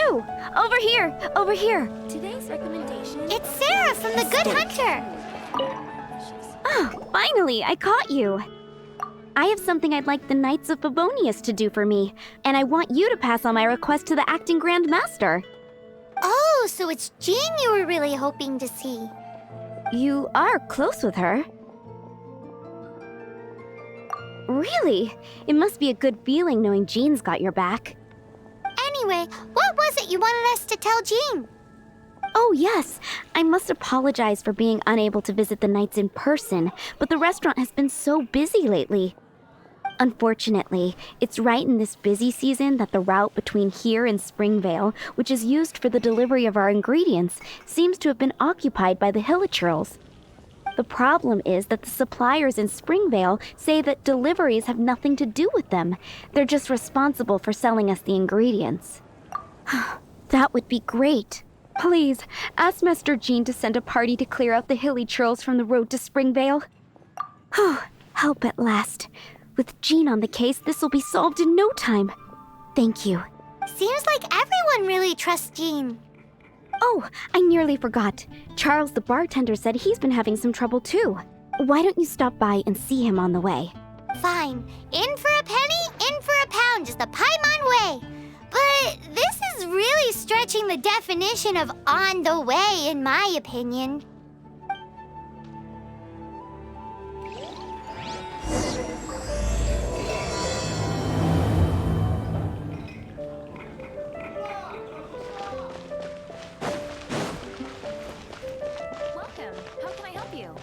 too! Over here! Over here! Today's recommendation... It's Sarah from the Good Hunter! Oh, finally, I caught you! I have something I'd like the Knights of Favonius to do for me, and I want you to pass on my request to the Acting Grand Master. Oh, so it's Jean you were really hoping to see. You are close with her. Really? It must be a good feeling knowing Jean's got your back. Anyway, what was it you wanted us to tell Jean? Oh, yes. I must apologize for being unable to visit the Knights in person, but the restaurant has been so busy lately. Unfortunately, it's right in this busy season that the route between here and Springvale, which is used for the delivery of our ingredients, seems to have been occupied by the Hilichurls. The problem is that the suppliers in Springvale say that deliveries have nothing to do with them. They're just responsible for selling us the ingredients. That would be great. Please, ask Master Jean to send a party to clear out the Hilichurls from the road to Springvale. Help at last. With Jean on the case, this will be solved in no time. Thank you. Seems like everyone really trusts Jean. Oh, I nearly forgot. Charles the bartender said he's been having some trouble too. Why don't you stop by and see him on the way? Fine. In for a penny, in for a pound, just a Paimon way. But this is really stretching the definition of on the way, in my opinion. Welcome. How can I help you?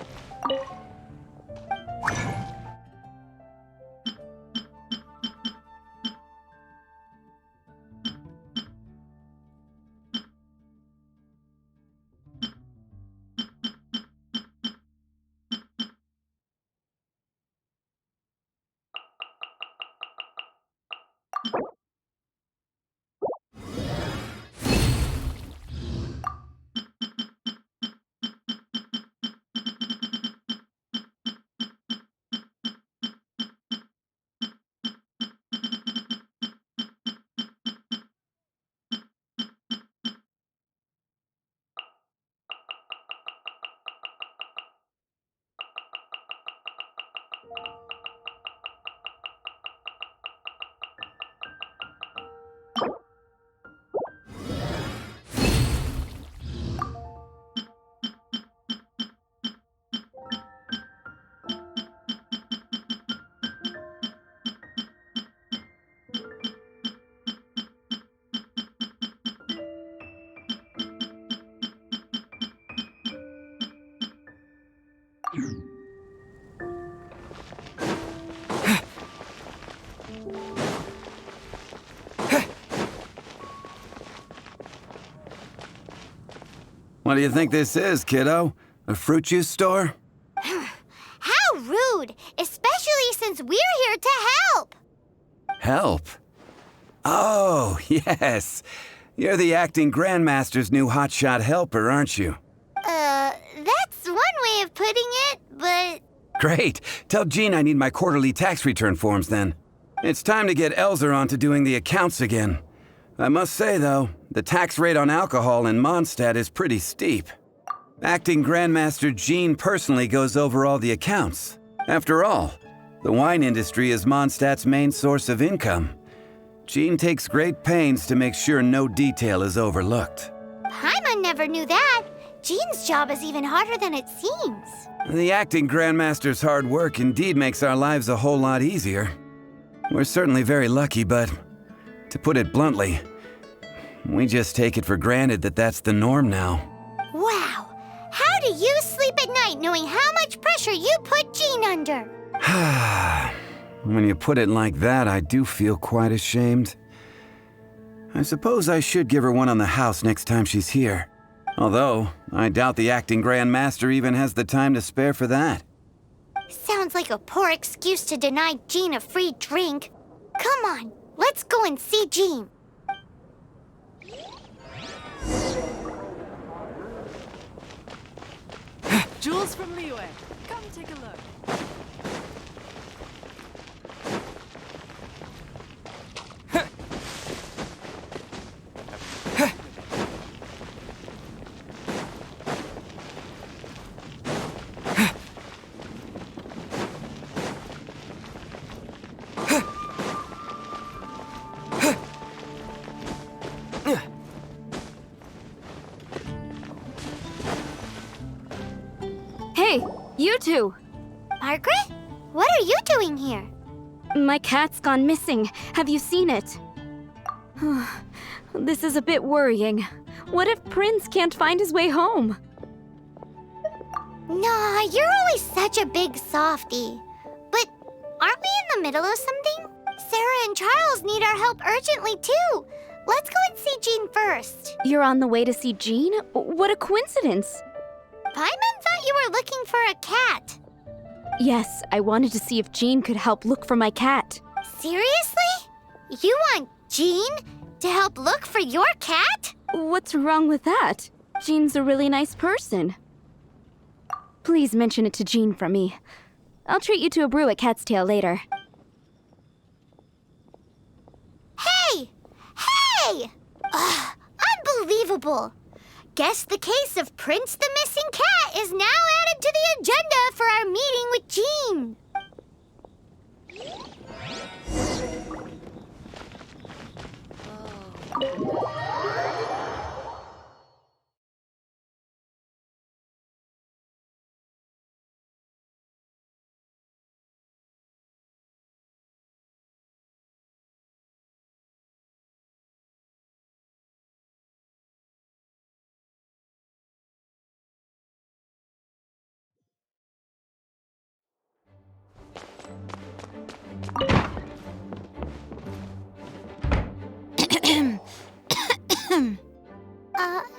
What do you think this is, kiddo? A fruit juice store? How rude! Especially since we're here to help! Help? Oh, yes. You're the acting grandmaster's new hotshot helper, aren't you? That's one way of putting it, but... Great. Tell Jean I need my quarterly tax return forms then. It's time to get Elzer on to doing the accounts again. I must say, though, the tax rate on alcohol in Mondstadt is pretty steep. Acting Grandmaster Jean personally goes over all the accounts. After all, the wine industry is Mondstadt's main source of income. Jean takes great pains to make sure no detail is overlooked. Paimon never knew that. Jean's job is even harder than it seems. The acting Grandmaster's hard work indeed makes our lives a whole lot easier. We're certainly very lucky, but to put it bluntly, we just take it for granted that that's the norm now. Wow. How do you sleep at night knowing how much pressure you put Jean under? When you put it like that, I do feel quite ashamed. I suppose I should give her one on the house next time she's here. Although, I doubt the acting Grandmaster even has the time to spare for that. Sounds like a poor excuse to deny Jean a free drink. Come on, let's go and see Jean. Jules from Liyue. Come take a look. too. Margaret? What are you doing here? My cat's gone missing. Have you seen it? This is a bit worrying. What if Prince can't find his way home? Nah, you're always such a big softie. But aren't we in the middle of something? Sarah and Charles need our help urgently too. Let's go and see Jean first. You're on the way to see Jean? What a coincidence! Paimon thought you were looking for a cat. Yes, I wanted to see if Jean could help look for my cat. Seriously? You want Jean to help look for your cat? What's wrong with that? Jean's a really nice person. Please mention it to Jean from me. I'll treat you to a brew at Cat's Tail later. Hey! Hey! Ugh, unbelievable! Guess the case of Prince the Missing Cat is now added to the agenda for our meeting with Jean.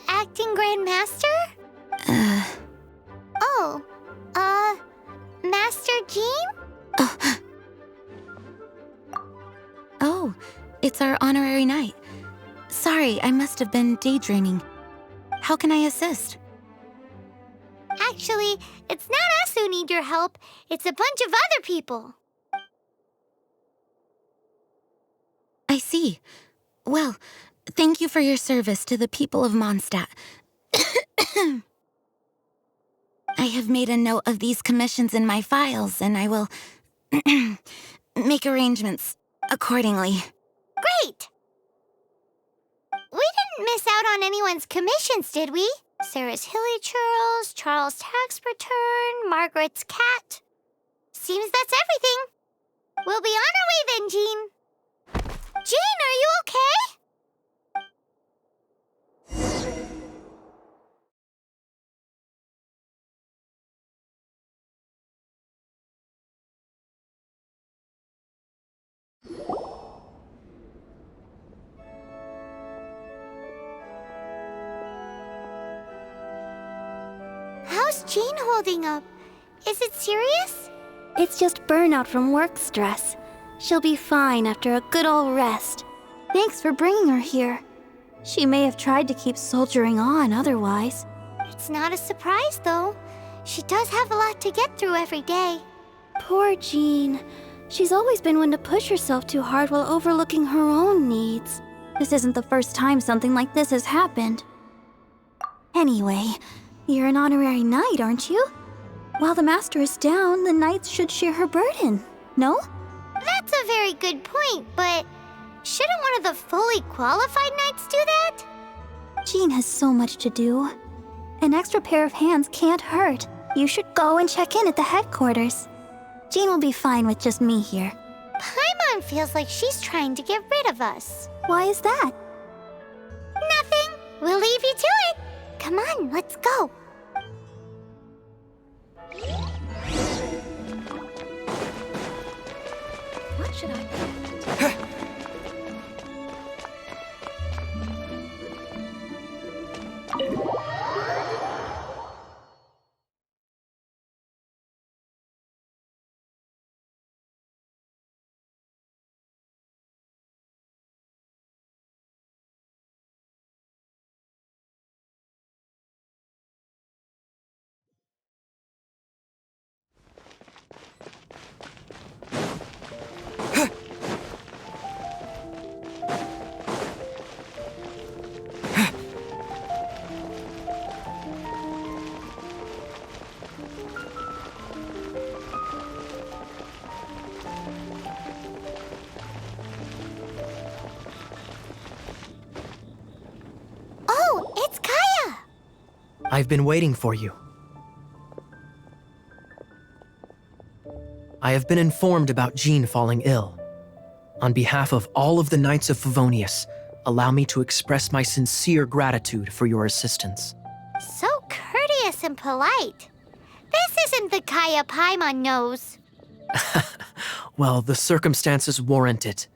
Acting Grandmaster? Oh, Master Jean? Oh, it's our honorary knight. Sorry, I must have been daydreaming. How can I assist? Actually, it's not us who need your help. It's a bunch of other people. I see. Well, thank you for your service to the people of Mondstadt. I have made a note of these commissions in my files, and I will make arrangements accordingly. Great! We didn't miss out on anyone's commissions, did we? Sarah's hilly churls, Charles' tax return, Margaret's cat. Seems that's everything. We'll be on our way then, Jean. Jean, are you okay? How's Jean holding up? Is it serious? It's just burnout from work stress. She'll be fine after a good old rest. Thanks for bringing her here. She may have tried to keep soldiering on otherwise. It's not a surprise, though. She does have a lot to get through every day. Poor Jean. She's always been one to push herself too hard while overlooking her own needs. This isn't the first time something like this has happened. Anyway, you're an honorary knight, aren't you? While the master is down, the knights should share her burden, no? That's a very good point, but shouldn't one of the fully qualified knights do that? Jean has so much to do. An extra pair of hands can't hurt. You should go and check in at the headquarters. Jean will be fine with just me here. Paimon feels like she's trying to get rid of us. Why is that? Nothing. We'll leave you to it. Come on, let's go. What should I get? Oh, it's Kaya. I've been waiting for you. I have been informed about Jean falling ill. On behalf of all of the Knights of Favonius, allow me to express my sincere gratitude for your assistance. So courteous and polite. This isn't the Kaya Paimon knows. Well, the circumstances warrant it.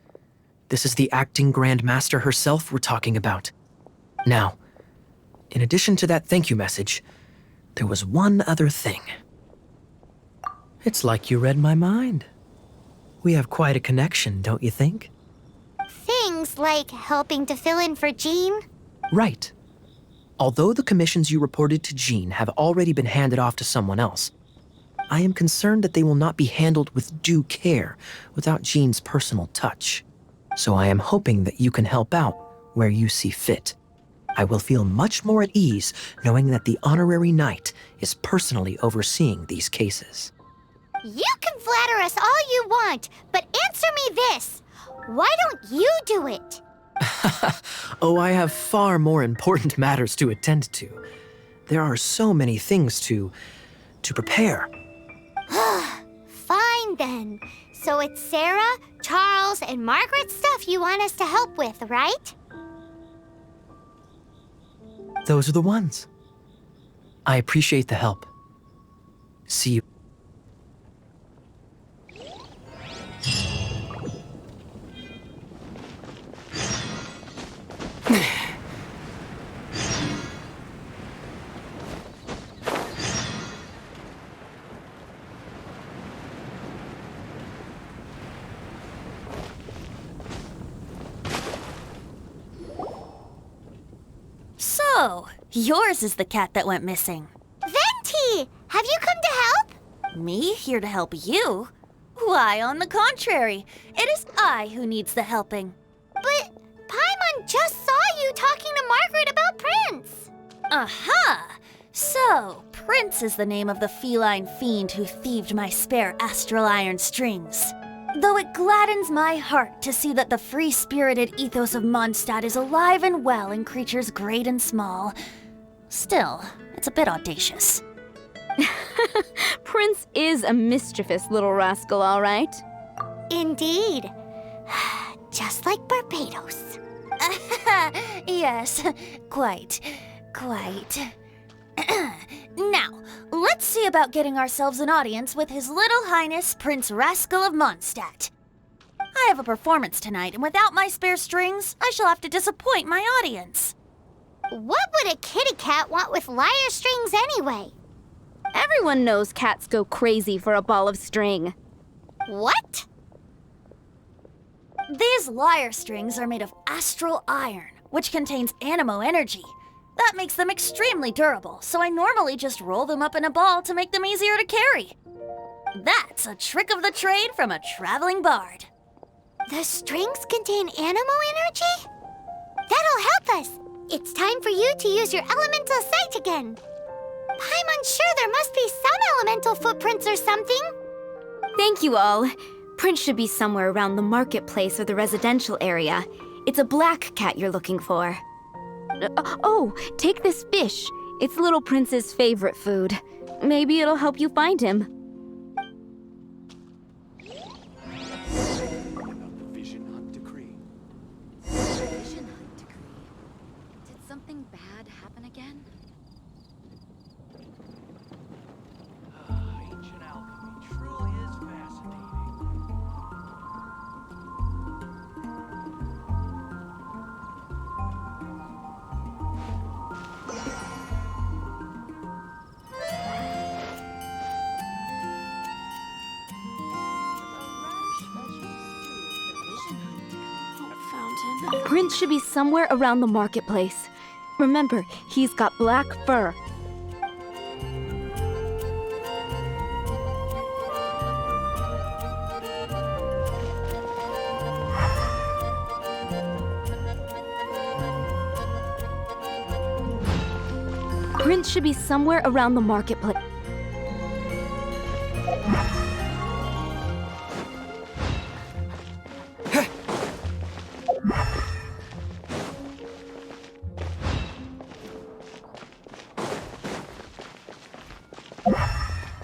This is the acting Grand Master herself we're talking about. Now, in addition to that thank you message, there was one other thing. It's like you read my mind. We have quite a connection, don't you think? Things like helping to fill in for Jean. Right. Although the commissions you reported to Jean have already been handed off to someone else, I am concerned that they will not be handled with due care without Jean's personal touch. So I am hoping that you can help out where you see fit. I will feel much more at ease knowing that the honorary knight is personally overseeing these cases. You can flatter us all you want, but answer me this. Why don't you do it? Oh, I have far more important matters to attend to. There are so many things to prepare. Fine then. So it's Sarah, Charles, and Margaret's stuff you want us to help with, right? Those are the ones. I appreciate the help. See you. So, yours is the cat that went missing. Venti! Have you come to help? Me here to help you? Why, on the contrary, it is I who needs the helping. But Paimon just saw you talking to Margaret about Prince. Aha! So, Prince is the name of the feline fiend who thieved my spare astral iron strings. Though it gladdens my heart to see that the free-spirited ethos of Mondstadt is alive and well in creatures great and small, still, it's a bit audacious. Prince is a mischievous little rascal, all right. Indeed. Just like Barbados. Yes, quite. Now, let's see about getting ourselves an audience with His Little Highness Prince Rascal of Mondstadt. I have a performance tonight, and without my spare strings, I shall have to disappoint my audience. What would a kitty cat want with lyre strings anyway? Everyone knows cats go crazy for a ball of string. What? These lyre strings are made of astral iron, which contains animo energy. That makes them extremely durable, so I normally just roll them up in a ball to make them easier to carry. That's a trick of the trade from a traveling bard. The strings contain animo energy? That'll help us. It's time for you to use your elemental sight again. Paimon's sure there must be some elemental footprints or something. Thank you all. Prince should be somewhere around the marketplace or the residential area. It's a black cat you're looking for. Oh, take this fish. It's Little Prince's favorite food. Maybe it'll help you find him. Vision Hunt Decree. Vision Hunt Decree. Did something bad happen again? Ancient alchemy truly is fascinating. Prince should be somewhere around the marketplace. Remember, he's got black fur. Prince should be somewhere around the marketplace.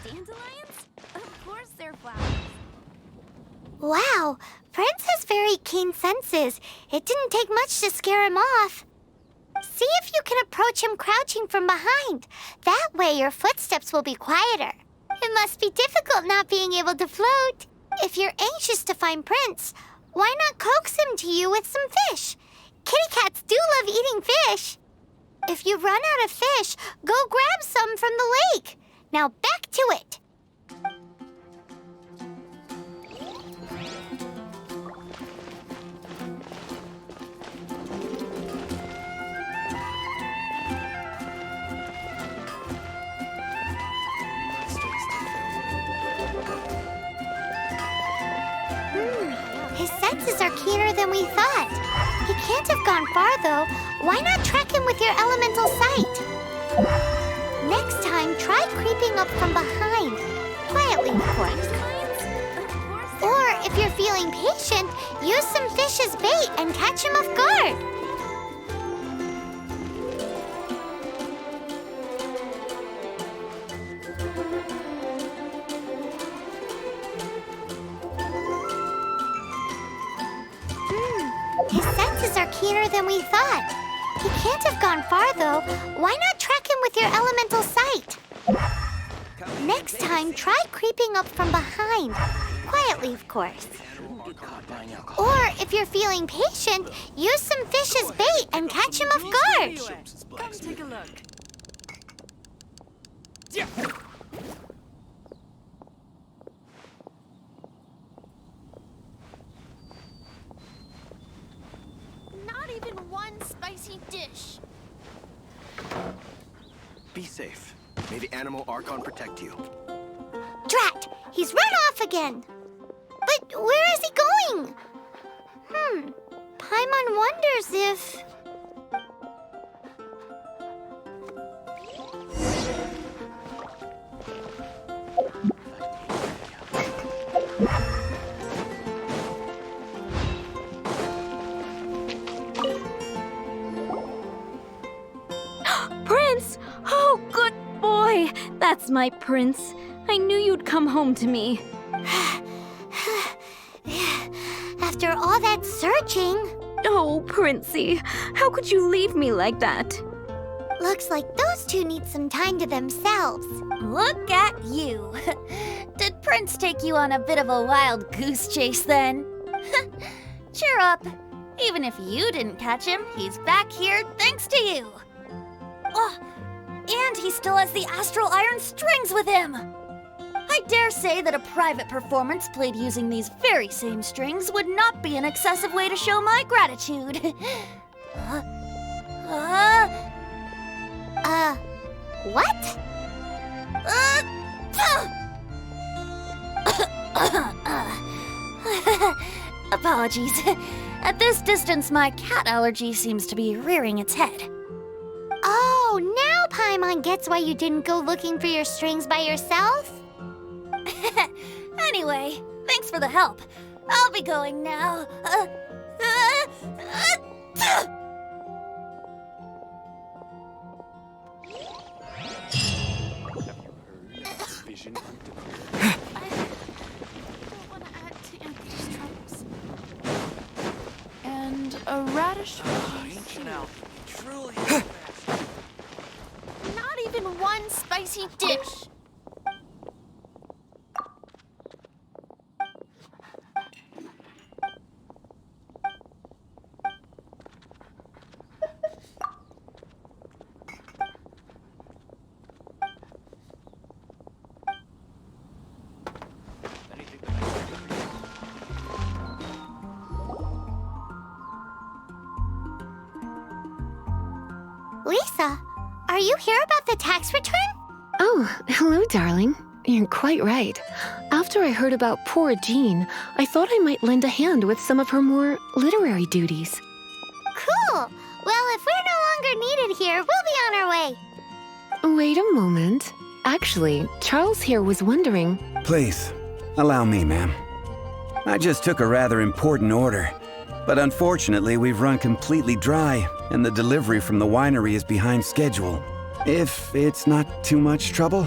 Dandelions? Of course they're flowers. Wow, Prince has very keen senses. It didn't take much to scare him off. See if you can approach him crouching from behind. That way your footsteps will be quieter. It must be difficult not being able to float. If you're anxious to find Prince, why not coax him to you with some fish? Kitty cats do love eating fish. If you run out of fish, go grab some from the lake. Now back to it. His senses are keener than we thought. He can't have gone far, though. Why not track him with your elemental sight? Next time, try creeping up from behind. Quietly, of course. Or, if you're feeling patient, use some fish as bait and catch him off guard. His senses are keener than we thought. He can't have gone far, though. Why not track him with your elemental sight? Next time, try creeping up from behind. Quietly, of course. Or, if you're feeling patient, use some fish as bait and catch him off guard. Come take a look. Not even one spicy dish. Be safe. May the animal Archon protect you. Drat! He's run off again. But where is he going? Paimon wonders if... Prince! Oh, good boy! That's my prince. I knew you'd come home to me. After all that searching... Oh, Princey, how could you leave me like that? Looks like those two need some time to themselves. Look at you. Did Prince take you on a bit of a wild goose chase then? Cheer up. Even if you didn't catch him, he's back here thanks to you. Oh, and he still has the astral iron strings with him. I dare say that a private performance played using these very same strings would not be an excessive way to show my gratitude. What? Apologies. At this distance, my cat allergy seems to be rearing its head. Oh, now Paimon gets why you didn't go looking for your strings by yourself? Anyway, thanks for the help. I'll be going now. Vision hunt decree. I don't want to add to Anthony's troubles. And a radish Ancient alchemy truly is fascinating. Not even one spicy dish. Anything that I can do. Lisa, are you here about the tax return? Oh, hello, darling. You're quite right. After I heard about poor Jean, I thought I might lend a hand with some of her more literary duties. Cool. Well, if we're no longer needed here, we'll be on our way. Wait a moment. Actually, Charles here was wondering... Please, allow me, ma'am. I just took a rather important order, but unfortunately we've run completely dry, and the delivery from the winery is behind schedule. If it's not too much trouble,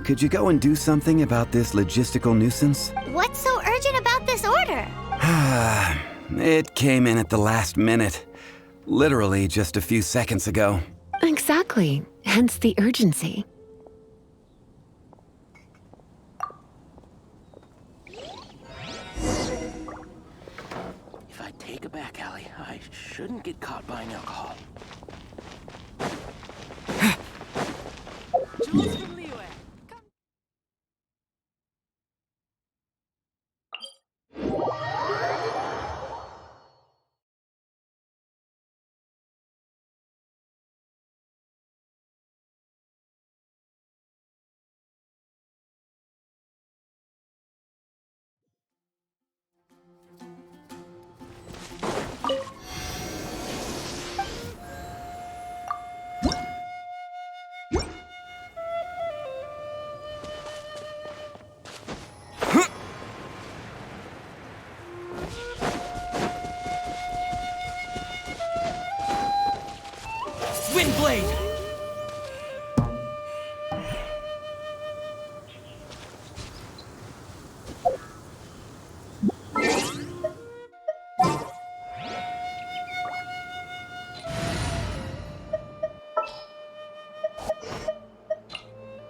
could you go and do something about this logistical nuisance? What's so urgent about this order? It came in at the last minute. Literally just a few seconds ago. Exactly. Hence the urgency. If I take a back alley, I shouldn't get caught buying alcohol. Jules from Leeway. Windblade!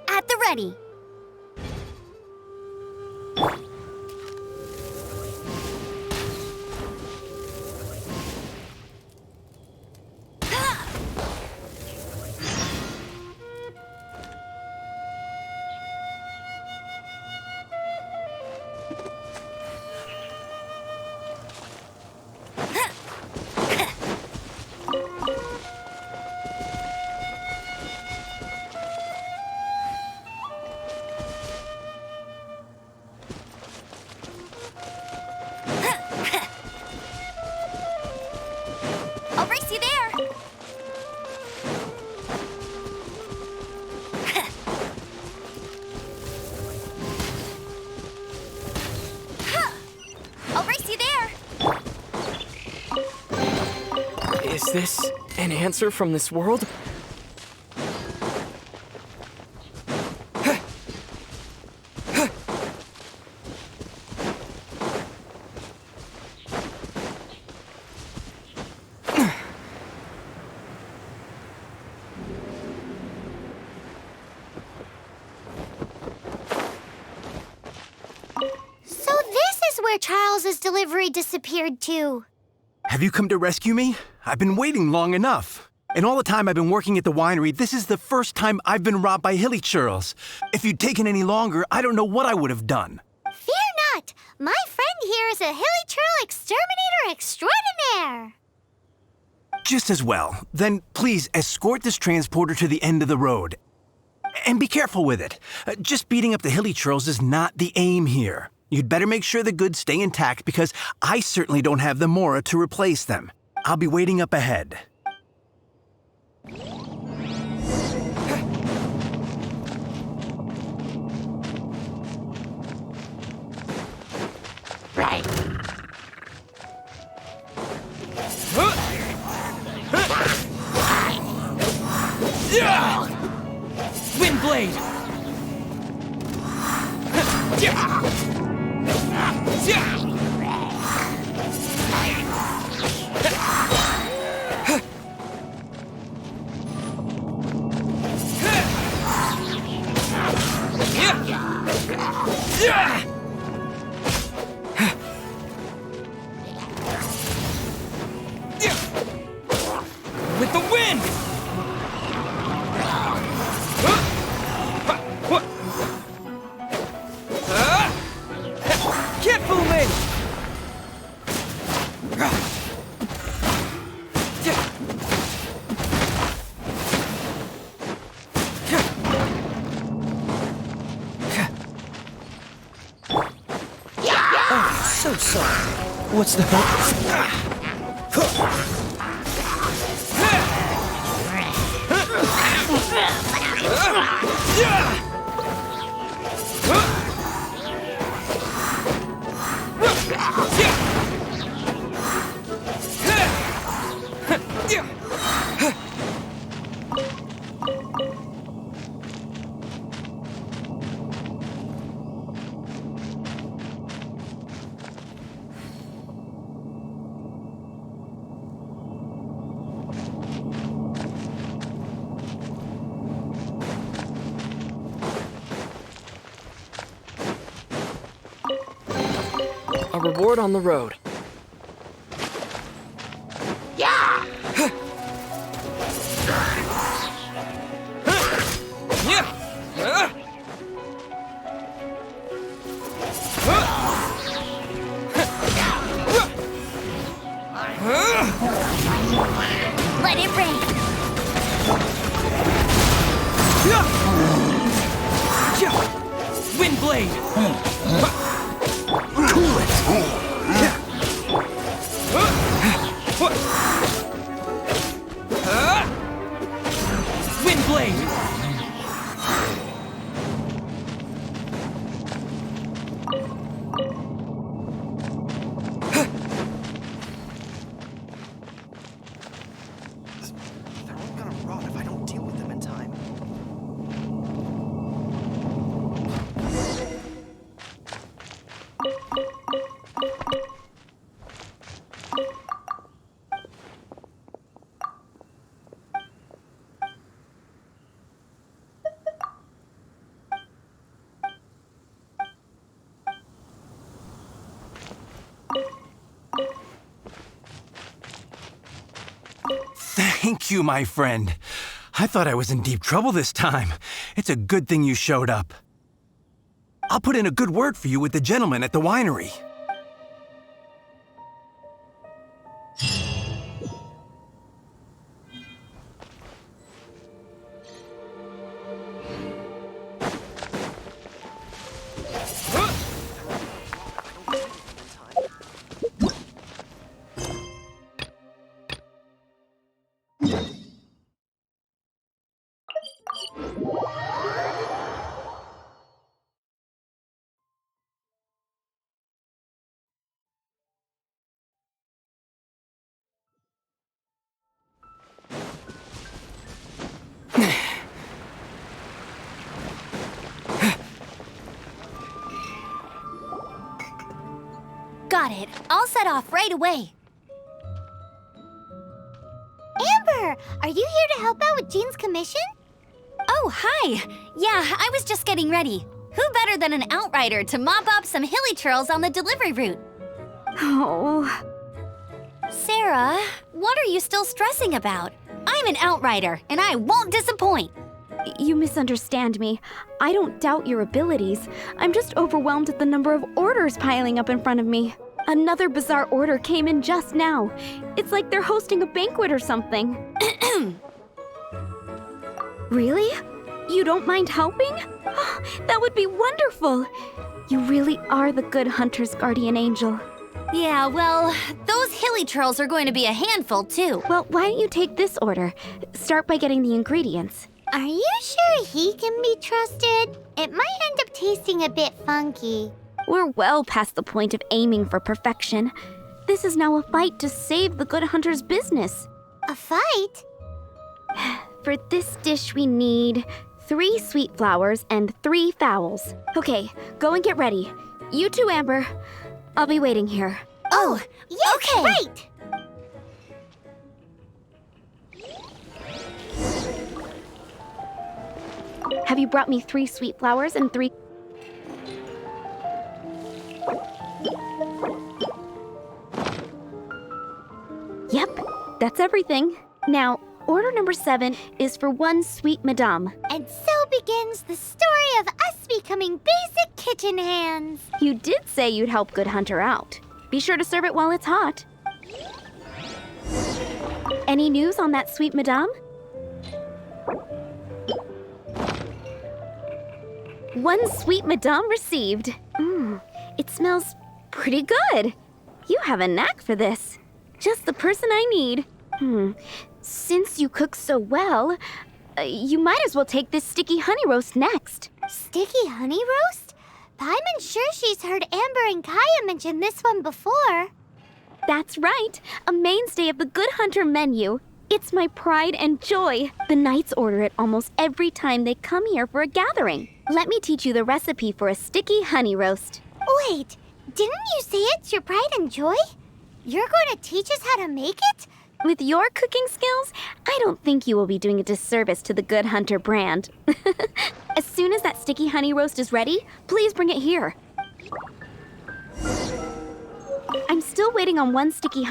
At the ready. I'll race you there. I'll race you there. Is this an answer from this world? So this is where Charles's delivery disappeared to. Have you come to rescue me? I've been waiting long enough. And all the time I've been working at the winery, this is the first time I've been robbed by hilly churls. If you'd taken any longer, I don't know what I would have done. Fear not! My friend here is a hilly churl exterminator extraordinaire! Just as well. Then please escort this transporter to the end of the road. And be careful with it. Just beating up the hilly churls is not the aim here. You'd better make sure the goods stay intact because I certainly don't have the Mora to replace them. I'll be waiting up ahead. Right. Windblade! With the wind! Can't fool me! Oh, so sorry. What's the... reward on the road. Yeah! Let it rain. Wind blade! Cool it! Wind blade! They're all gonna rot if I don't deal with them in time. Thank you, my friend. I thought I was in deep trouble this time. It's a good thing you showed up. I'll put in a good word for you with the gentleman at the winery. Got it. I'll set off right away. Amber, are you here to help out with Jean's commission? Oh, hi. Yeah, I was just getting ready. Who better than an outrider to mop up some hilly churls on the delivery route? Oh. Sarah, what are you still stressing about? I'm an outrider, and I won't disappoint. You misunderstand me. I don't doubt your abilities. I'm just overwhelmed at the number of orders piling up in front of me. Another bizarre order came in just now. It's like they're hosting a banquet or something. Really? You don't mind helping? That would be wonderful. You really are the good hunter's guardian angel. Yeah, well, those hilly churls are going to be a handful, too. Well, why don't you take this order? Start by getting the ingredients. Are you sure he can be trusted? It might end up tasting a bit funky. We're well past the point of aiming for perfection. This is now a fight to save the good hunter's business. A fight? For this dish, we need 3 sweet flowers and 3 fowls. Okay, go and get ready. You too, Amber. I'll be waiting here. Oh, yes, okay. right! Have you brought me 3 sweet flowers and 3... Yep, that's everything. Now, order number 7 is for 1 sweet madame. And so begins the story of us becoming basic kitchen hands. You did say you'd help Good Hunter out. Be sure to serve it while it's hot. Any news on that sweet madame? 1 sweet madame received. It smells pretty good. You have a knack for this. Just the person I need. Since you cook so well, you might as well take this sticky honey roast next. Sticky honey roast? Paimon's sure she's heard Amber and Kaya mention this one before. That's right, a mainstay of the Good Hunter menu. It's my pride and joy. The knights order it almost every time they come here for a gathering. Let me teach you the recipe for a sticky honey roast. Wait, didn't you say it's your pride and joy? You're going to teach us how to make it? With your cooking skills, I don't think you will be doing a disservice to the Good Hunter brand. As soon as that sticky honey roast is ready, please bring it here. I'm still waiting on one sticky...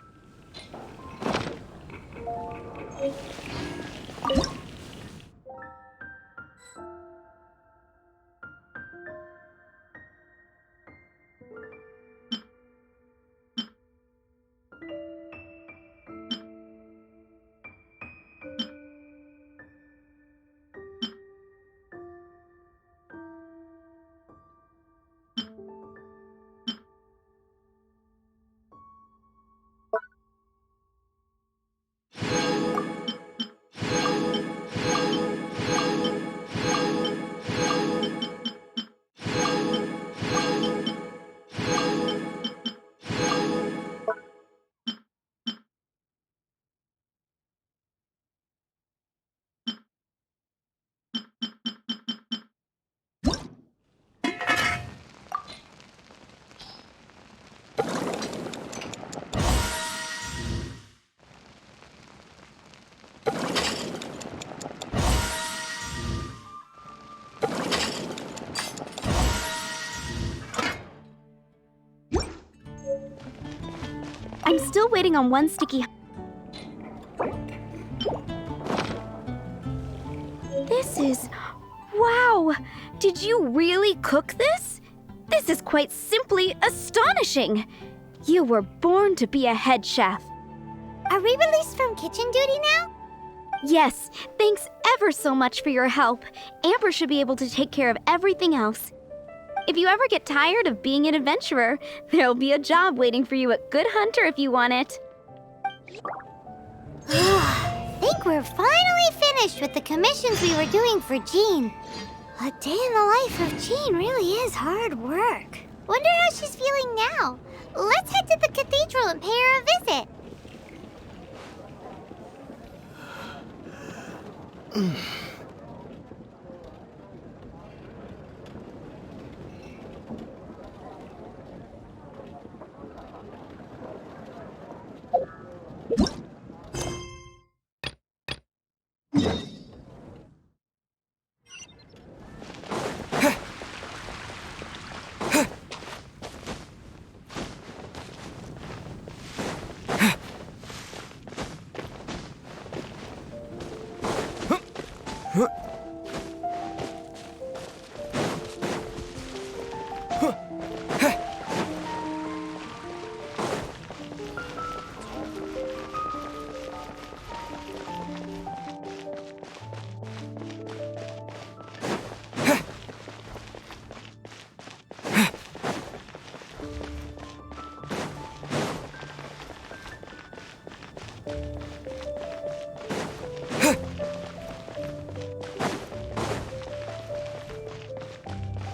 I'm still waiting on one sticky... This is... Wow! Did you really cook this? This is quite simply astonishing! You were born to be a head chef. Are we released from kitchen duty now? Yes, thanks ever so much for your help. Amber should be able to take care of everything else. If you ever get tired of being an adventurer, there'll be a job waiting for you at Good Hunter if you want it. Think we're finally finished with the commissions we were doing for Jean. A day in the life of Jean really is hard work. Wonder how she's feeling now. Let's head to the cathedral and pay her a visit.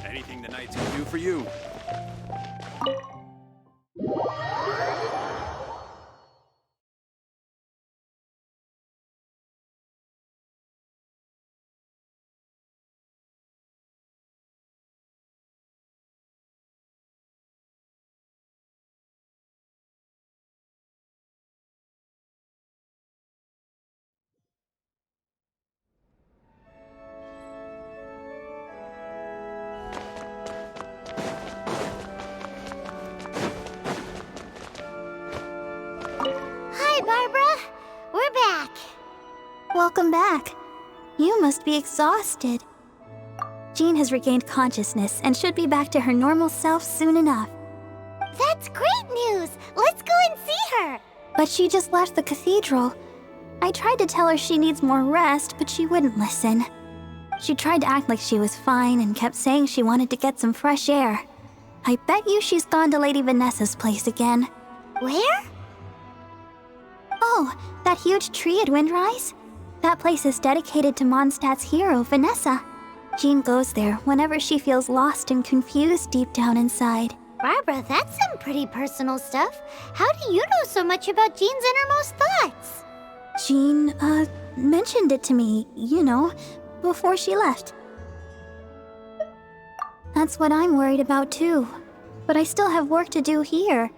Anything the knights can do for you. Hi, Barbara. We're back. Welcome back. You must be exhausted. Jean has regained consciousness and should be back to her normal self soon enough. That's great news. Let's go and see her. But she just left the cathedral. I tried to tell her she needs more rest, but she wouldn't listen. She tried to act like she was fine and kept saying she wanted to get some fresh air. I bet you she's gone to Lady Vanessa's place again. Where? Oh, that huge tree at Windrise? That place is dedicated to Mondstadt's hero, Vanessa. Jean goes there whenever she feels lost and confused deep down inside. Barbara, that's some pretty personal stuff. How do you know so much about Jean's innermost thoughts? Jean, mentioned it to me, before she left. That's what I'm worried about too. But I still have work to do here.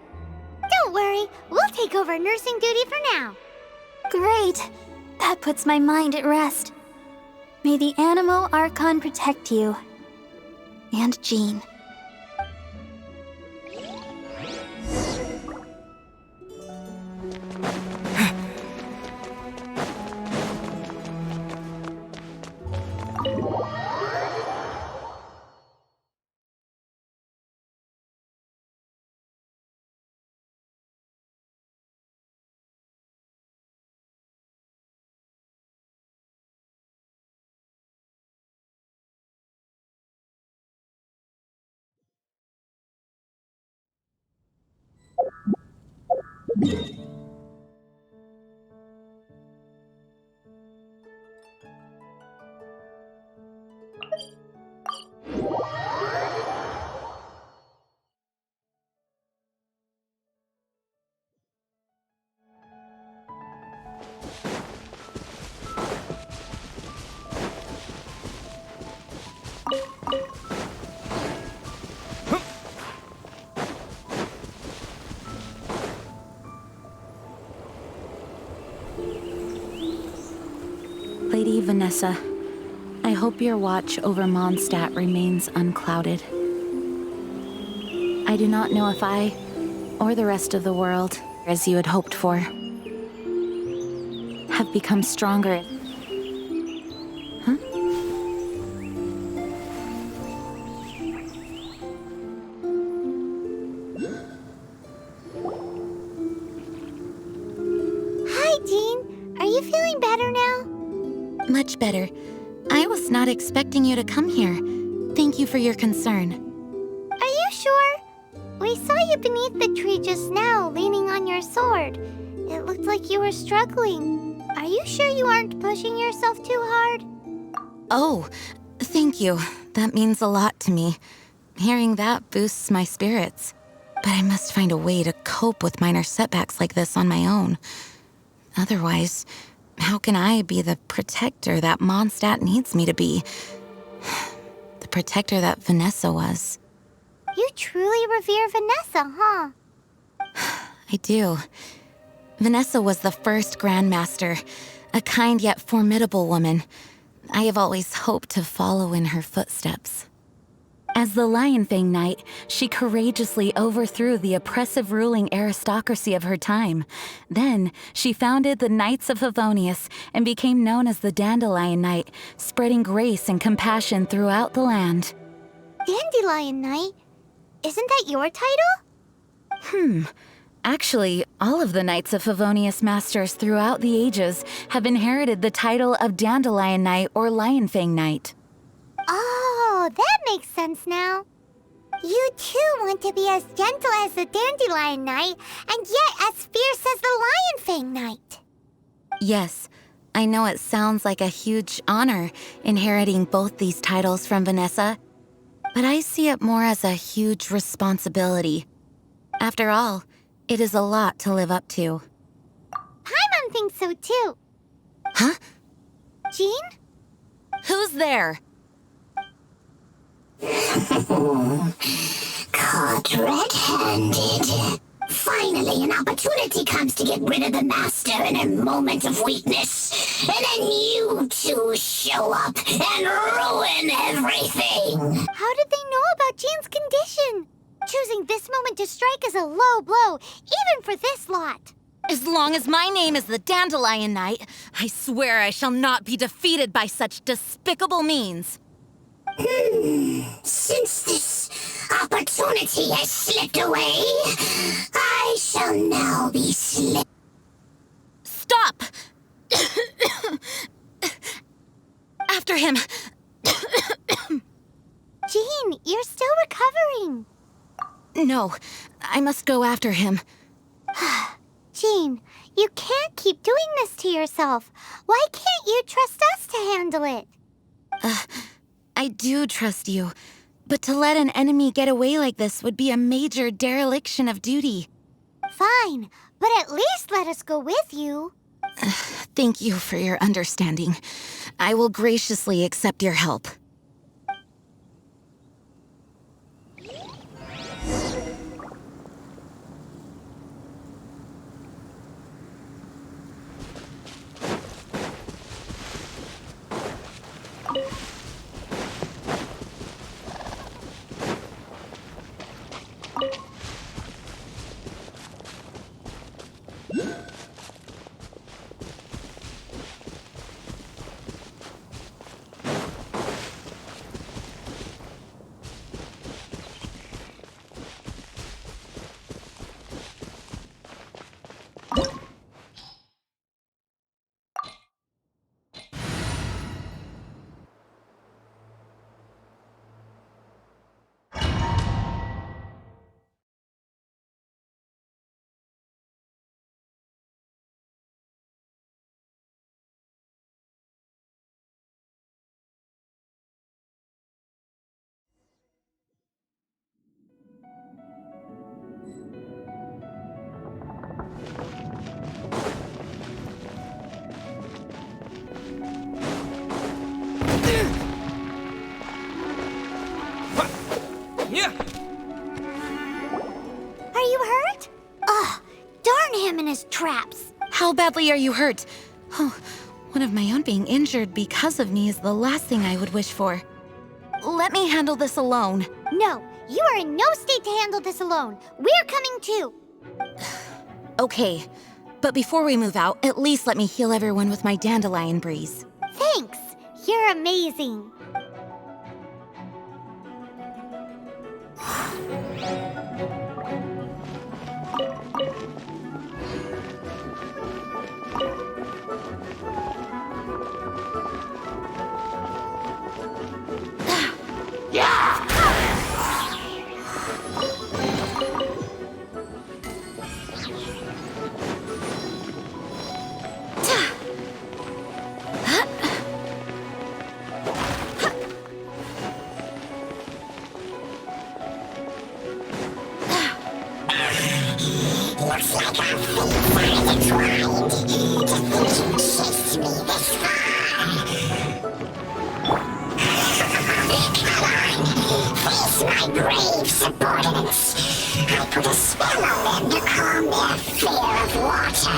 Don't worry, we'll take over nursing duty for now. Great! That puts my mind at rest. May the Animo Archon protect you. And Jean. Lady Vanessa, I hope your watch over Mondstadt remains unclouded. I do not know if I, or the rest of the world, as you had hoped for, have become stronger. Huh? Hi, Jean. Are you feeling better now? Much better. I was not expecting you to come here. Thank you for your concern. Are you sure? We saw you beneath the tree just now, leaning on your sword. It looked like you were struggling. Are you sure you aren't pushing yourself too hard? Oh, thank you. That means a lot to me. Hearing that boosts my spirits. But I must find a way to cope with minor setbacks like this on my own. Otherwise, how can I be the protector that Mondstadt needs me to be? The protector that Vanessa was. You truly revere Vanessa, huh? I do. Vanessa was the first Grandmaster, a kind yet formidable woman. I have always hoped to follow in her footsteps. As the Lionfang Knight, she courageously overthrew the oppressive ruling aristocracy of her time. Then, she founded the Knights of Favonius and became known as the Dandelion Knight, spreading grace and compassion throughout the land. Dandelion Knight? Isn't that your title? Actually, all of the Knights of Favonius Masters throughout the ages have inherited the title of Dandelion Knight or Lionfang Knight. Oh, that makes sense now. You too want to be as gentle as the Dandelion Knight, and yet as fierce as the Lionfang Knight. Yes, I know it sounds like a huge honor inheriting both these titles from Vanessa, but I see it more as a huge responsibility. After all, it is a lot to live up to. Paimon thinks so too. Huh? Jean? Who's there? Caught red-handed. Finally, an opportunity comes to get rid of the Master in a moment of weakness. And then you two show up and ruin everything. How did they know about Jean's condition? Choosing this moment to strike is a low blow, even for this lot. As long as my name is the Dandelion Knight, I swear I shall not be defeated by such despicable means. Since this opportunity has slipped away, I shall now be slipped. Stop! After him! Jean, you're still recovering. No, I must go after him. Jean, you can't keep doing this to yourself. Why can't you trust us to handle it? I do trust you, but to let an enemy get away like this would be a major dereliction of duty. Fine, but at least let us go with you. Thank you for your understanding. I will graciously accept your help. Yeah. Are you hurt? Ugh, darn him and his traps. How badly are you hurt? Oh, one of my own being injured because of me is the last thing I would wish for. Let me handle this alone. No, you are in no state to handle this alone. We're coming too. Okay, but before we move out, at least let me heal everyone with my dandelion breeze. Thanks. You're amazing. Looks like our food is right. To think you chased me this far. Face my brave subordinates. I put a spell on them to calm their fear of water.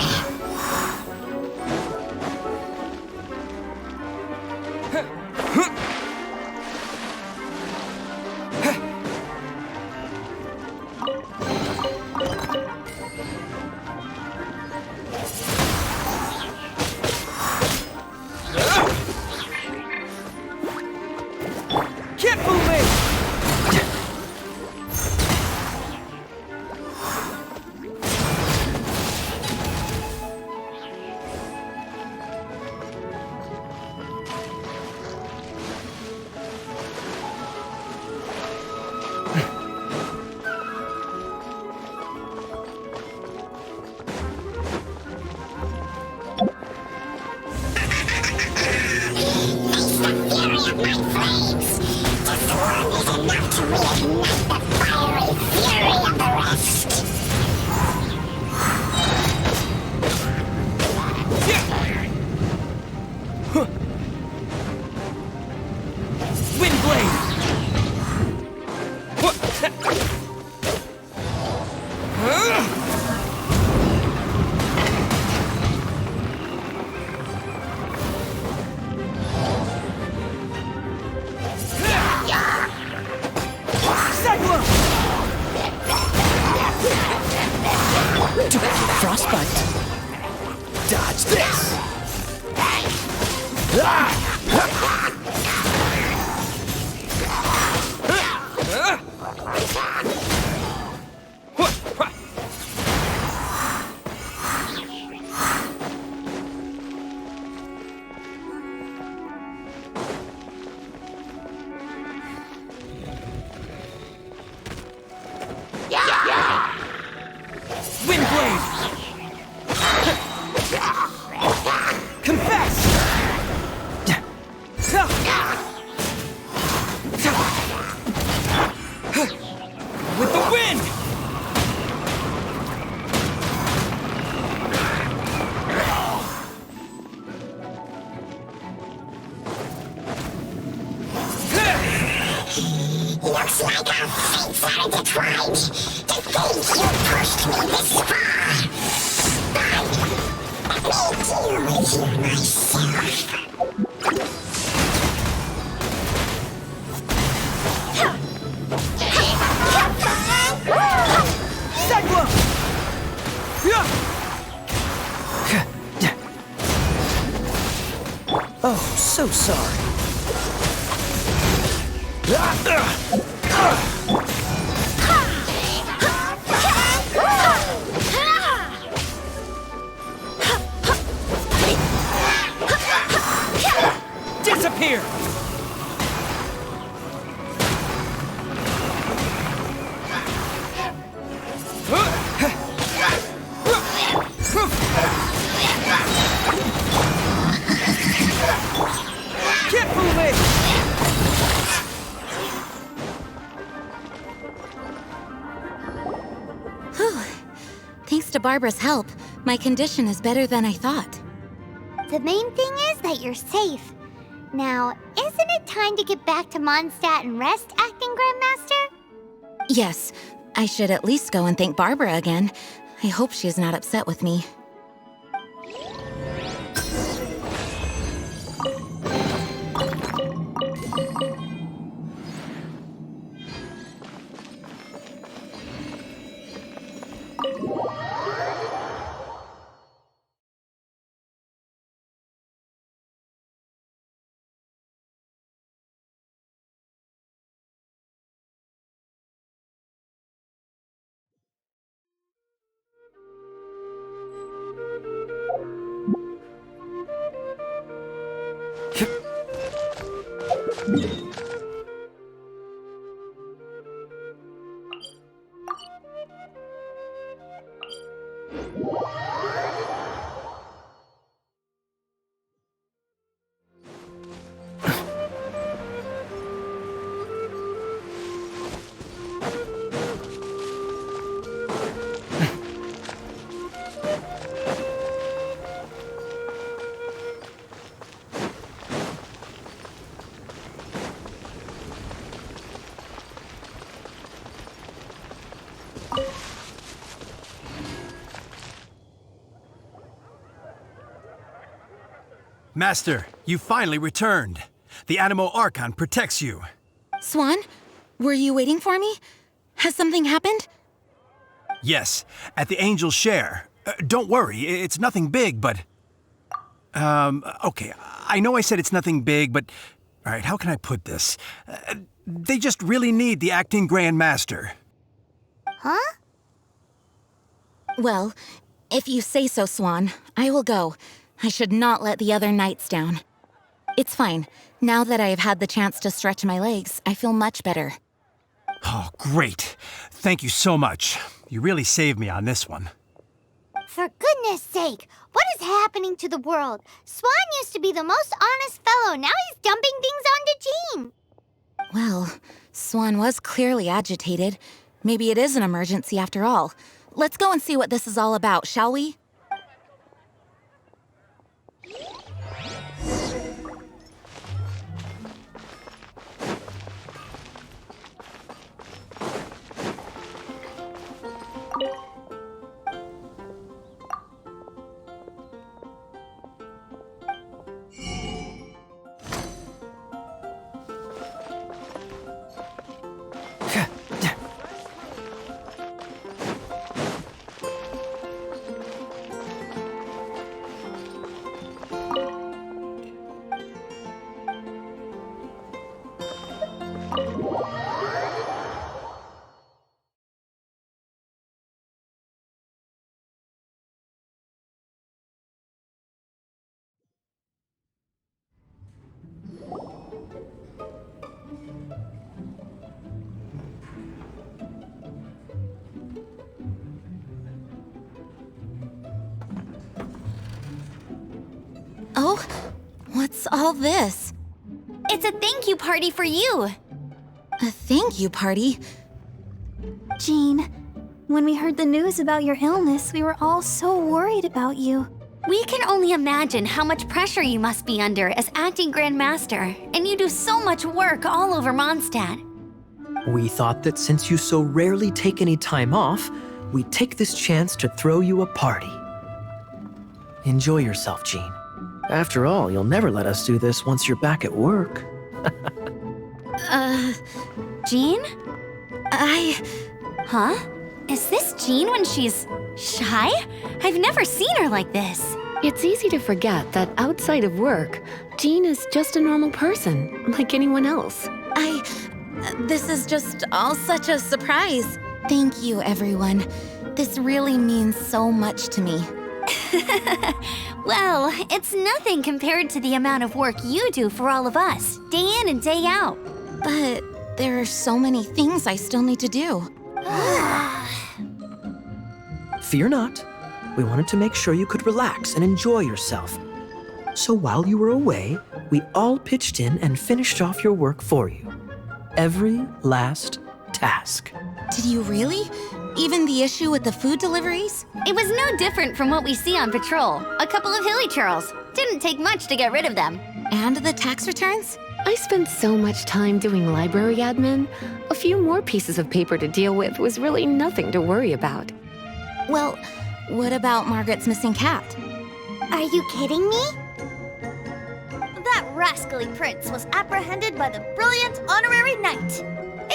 Frostbite. Dodge this. Looks like our fates are intertwined. To think you pushed me this far. Let me deal with you myself. Oh, so sorry. Disappear! Can't fool me! Thanks to Barbara's help, my condition is better than I thought. The main thing is that you're safe. Now, isn't it time to get back to Mondstadt and rest, Acting Grandmaster? Yes, I should at least go and thank Barbara again. I hope she's not upset with me. Master, you finally returned. The Animo Archon protects you. Swan, were you waiting for me? Has something happened? Yes, at the Angel's Share. Don't worry, it's nothing big, but... okay, I know I said it's nothing big, but... Alright, how can I put this? They just really need the acting Grand Master. Huh? Well, if you say so, Swan, I will go. I should not let the other knights down. It's fine. Now that I have had the chance to stretch my legs, I feel much better. Oh, great. Thank you so much. You really saved me on this one. For goodness sake, what is happening to the world? Swan used to be the most honest fellow. Now he's dumping things onto Jean. Well, Swan was clearly agitated. Maybe it is an emergency after all. Let's go and see what this is all about, shall we? Oh, what's all this? It's a thank you party for you. A thank you party? Jean, when we heard the news about your illness, we were all so worried about you. We can only imagine how much pressure you must be under as acting Grand Master, and you do so much work all over Mondstadt. We thought that since you so rarely take any time off, we'd take this chance to throw you a party. Enjoy yourself, Jean. After all, you'll never let us do this once you're back at work. Jean? Huh? Is this Jean when she's shy? I've never seen her like this. It's easy to forget that outside of work, Jean is just a normal person, like anyone else. This is just all such a surprise. Thank you, everyone. This really means so much to me. Well, it's nothing compared to the amount of work you do for all of us, day in and day out. But there are so many things I still need to do. Fear not. We wanted to make sure you could relax and enjoy yourself. So while you were away, we all pitched in and finished off your work for you. Every last task. Did you really? Even the issue with the food deliveries? It was no different from what we see on patrol. A couple of hilly churls. Didn't take much to get rid of them. And the tax returns? I spent so much time doing library admin. A few more pieces of paper to deal with was really nothing to worry about. Well, what about Margaret's missing cat? Are you kidding me? That rascally prince was apprehended by the brilliant honorary knight.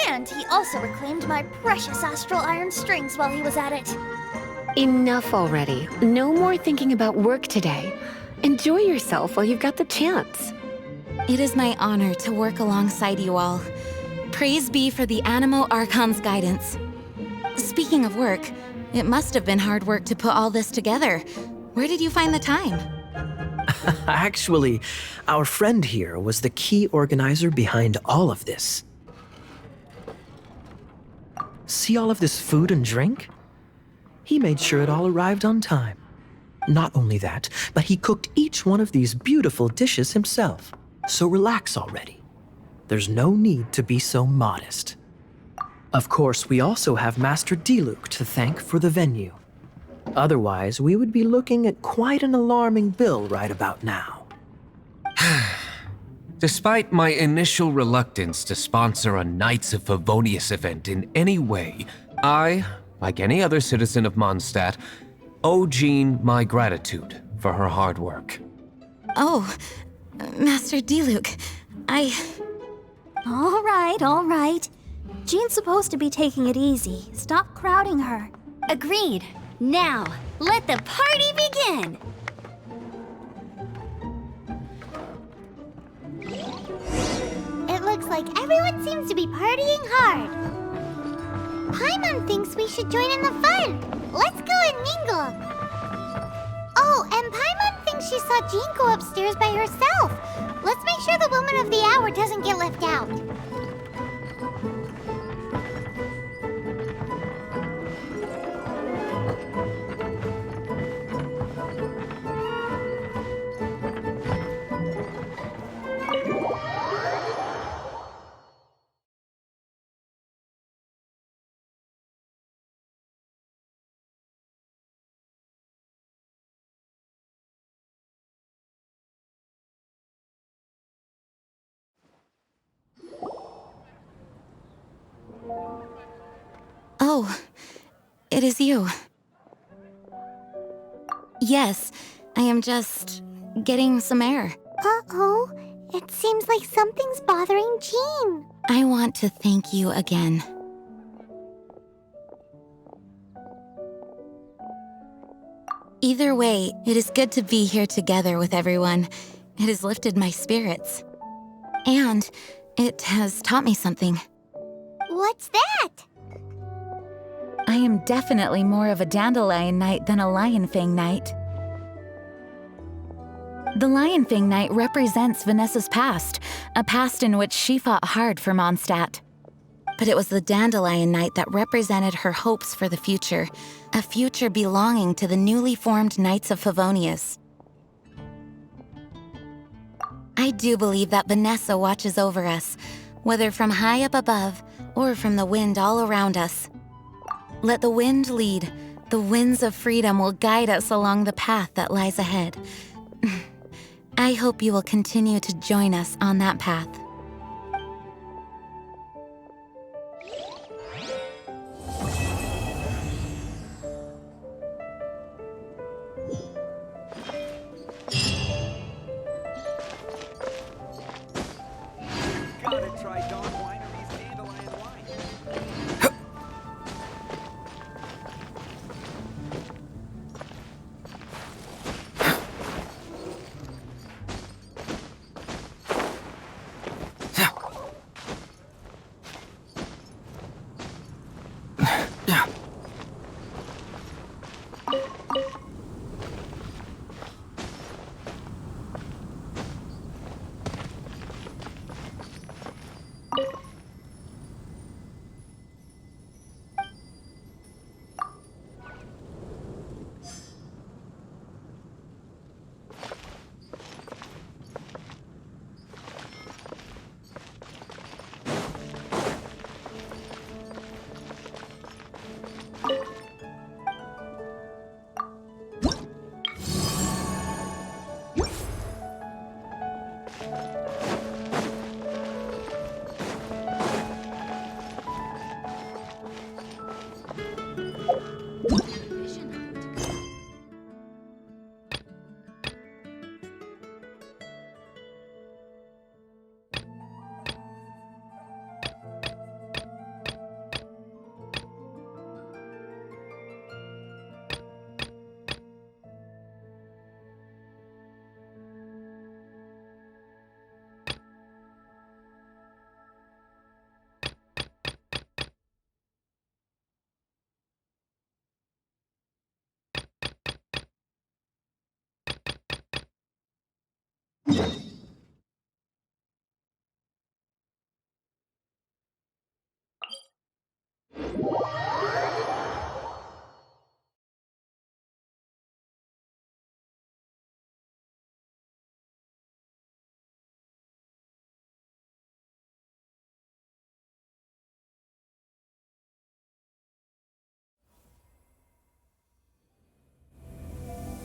And he also reclaimed my precious astral iron strings while he was at it. Enough already. No more thinking about work today. Enjoy yourself while you've got the chance. It is my honor to work alongside you all. Praise be for the Animo Archon's guidance. Speaking of work, it must have been hard work to put all this together. Where did you find the time? Actually, our friend here was the key organizer behind all of this. See all of this food and drink? He made sure it all arrived on time. Not only that, but he cooked each one of these beautiful dishes himself. So relax already. There's no need to be so modest. Of course, we also have Master Diluc to thank for the venue. Otherwise, we would be looking at quite an alarming bill right about now. Despite my initial reluctance to sponsor a Knights of Favonius event in any way, I, like any other citizen of Mondstadt, owe Jean my gratitude for her hard work. Oh, Master Diluc, All right. Jean's supposed to be taking it easy. Stop crowding her. Agreed. Now, let the party begin! It looks like everyone seems to be partying hard. Paimon thinks we should join in the fun. Let's go and mingle. Oh, and Paimon thinks she saw Jean go upstairs by herself. Let's make sure the woman of the hour doesn't get left out. Oh, it is you. Yes, I am just getting some air. Uh-oh, it seems like something's bothering Jean. I want to thank you again. Either way, it is good to be here together with everyone. It has lifted my spirits. And it has taught me something. What's that? I am definitely more of a Dandelion Knight than a Lionfang Knight. The Lionfang Knight represents Vanessa's past, a past in which she fought hard for Mondstadt. But it was the Dandelion Knight that represented her hopes for the future, a future belonging to the newly formed Knights of Favonius. I do believe that Vanessa watches over us, whether from high up above or from the wind all around us. Let the wind lead. The winds of freedom will guide us along the path that lies ahead. I hope you will continue to join us on that path. Gotta try Dawn Winery's Dandelion Wine.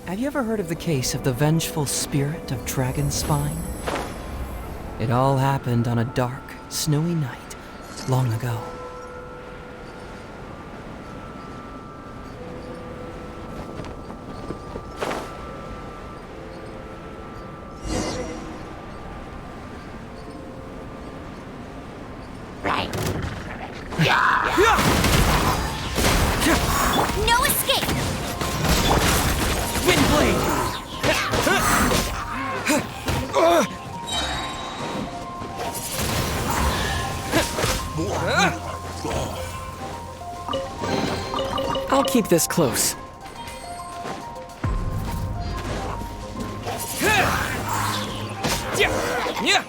Have you ever heard of the case of the vengeful spirit of Dragonspine? It all happened on a dark, snowy night long ago. No escape! I'll keep this close. Yeah.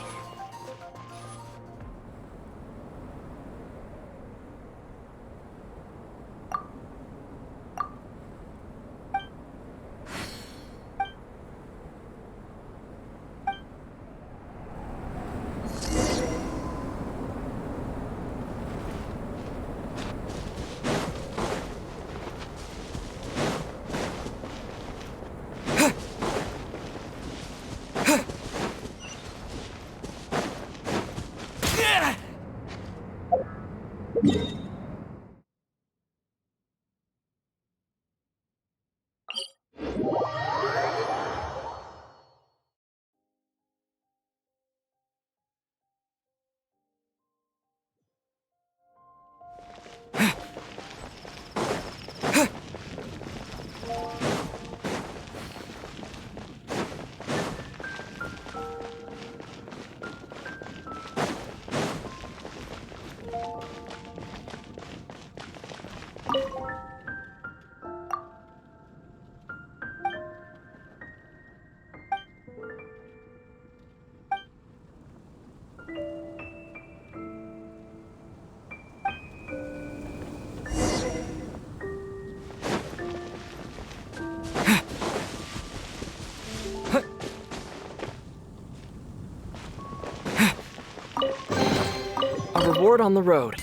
A reward on the road.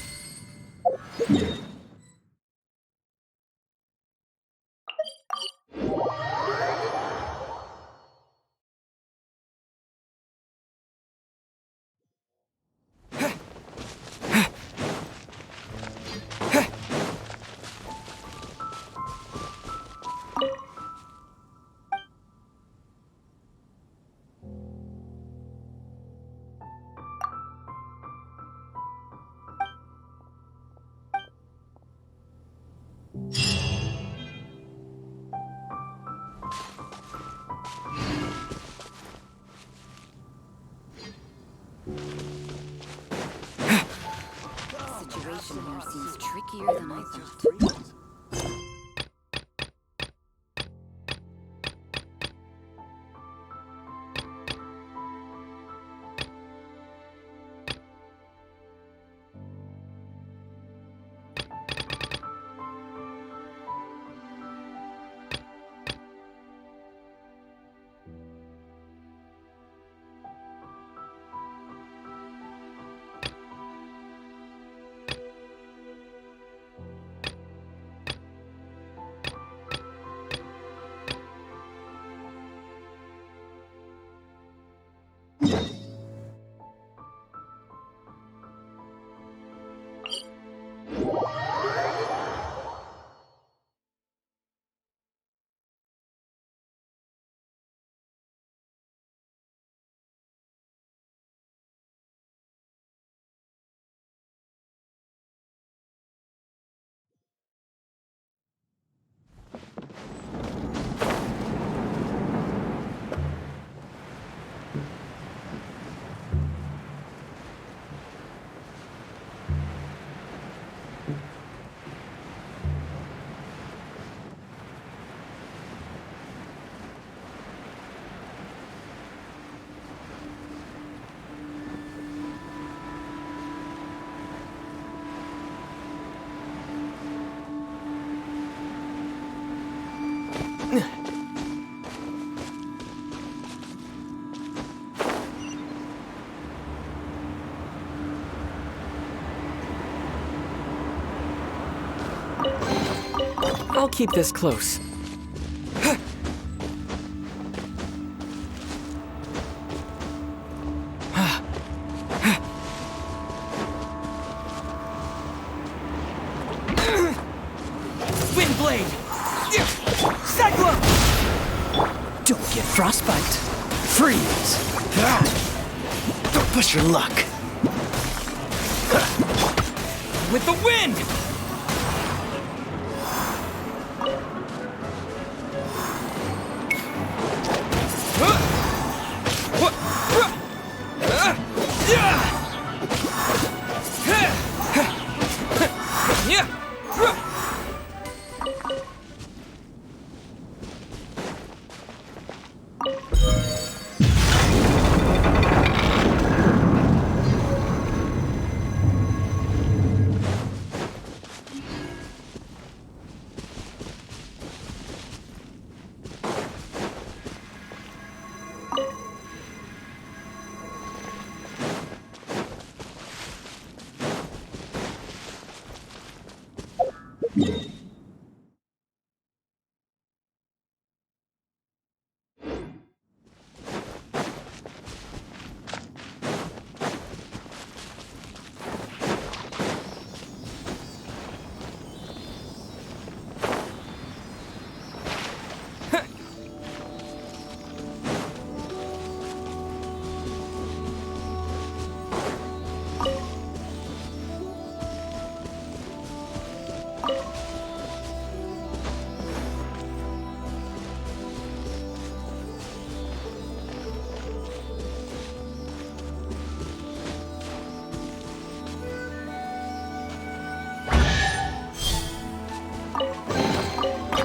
Situation here seems trickier than I thought. I'll keep this close. Frostbite. Freeze. Don't push your luck. With the wind!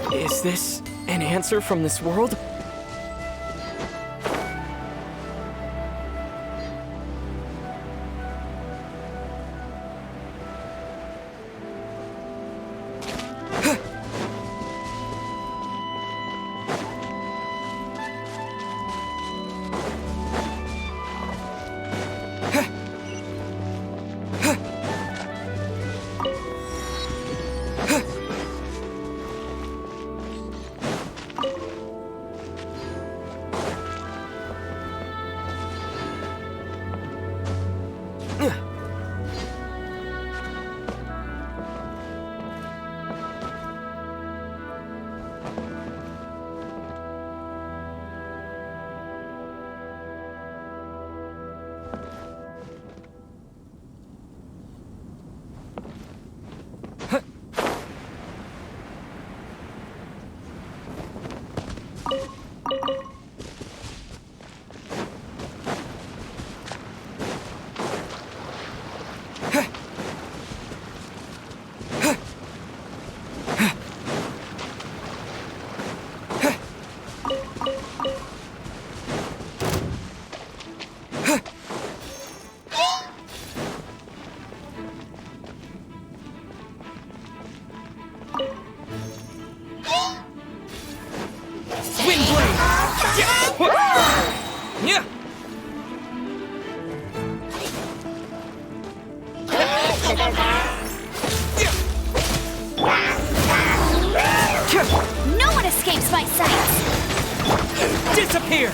Is this an answer from this world? No one escapes my sight! Disappear!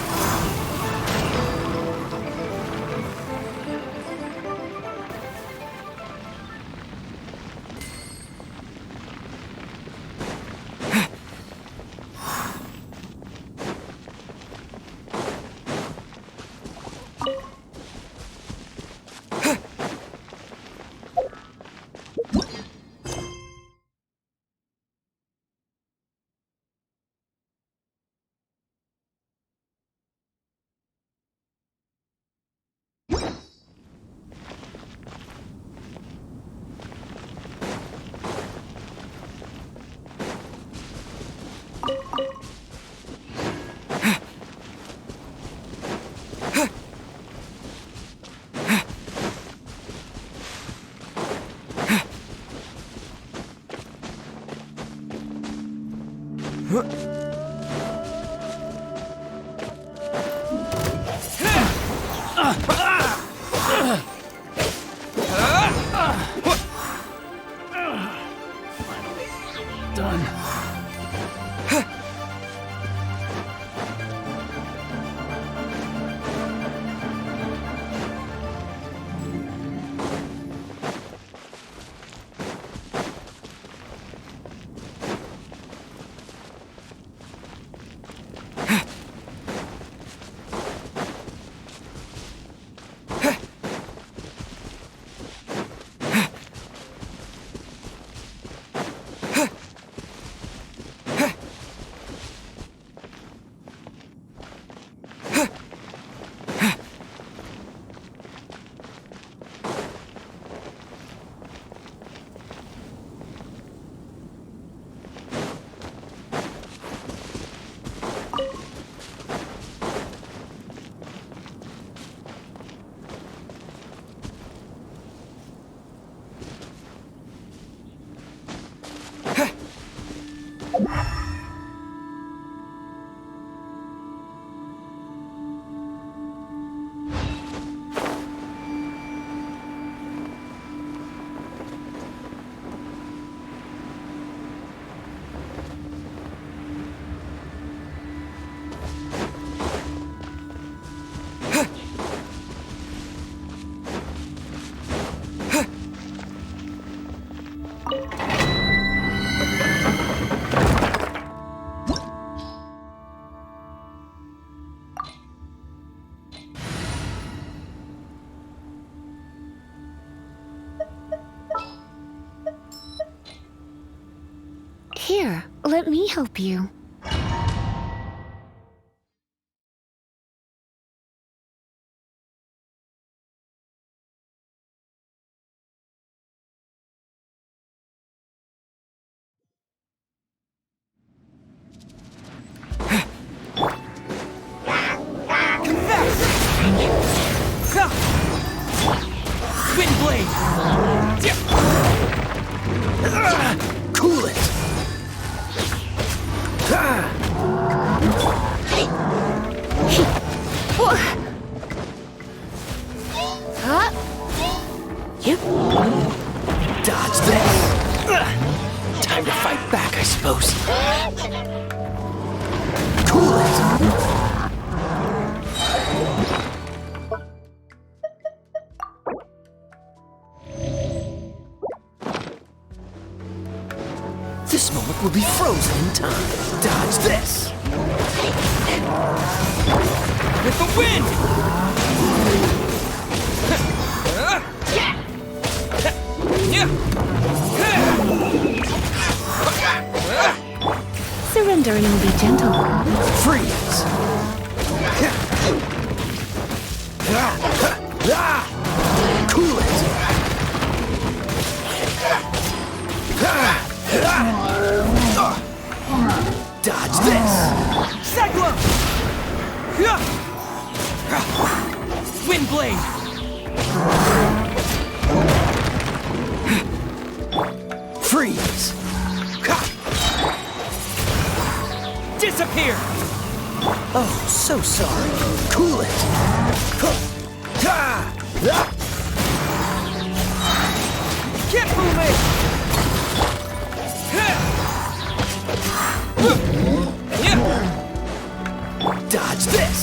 help you? Wind blade! Cool it! Yep. Dodge that. Time to fight back, I suppose. Cool it! This moment will be frozen in time. Dodge this! With the wind! Surrendering will be gentle. Freeze! Cool it! Dodge this! Cyclone! Wind blade! Freeze! Disappear! Oh, so sorry. Cool it! Get moving! Dodge this!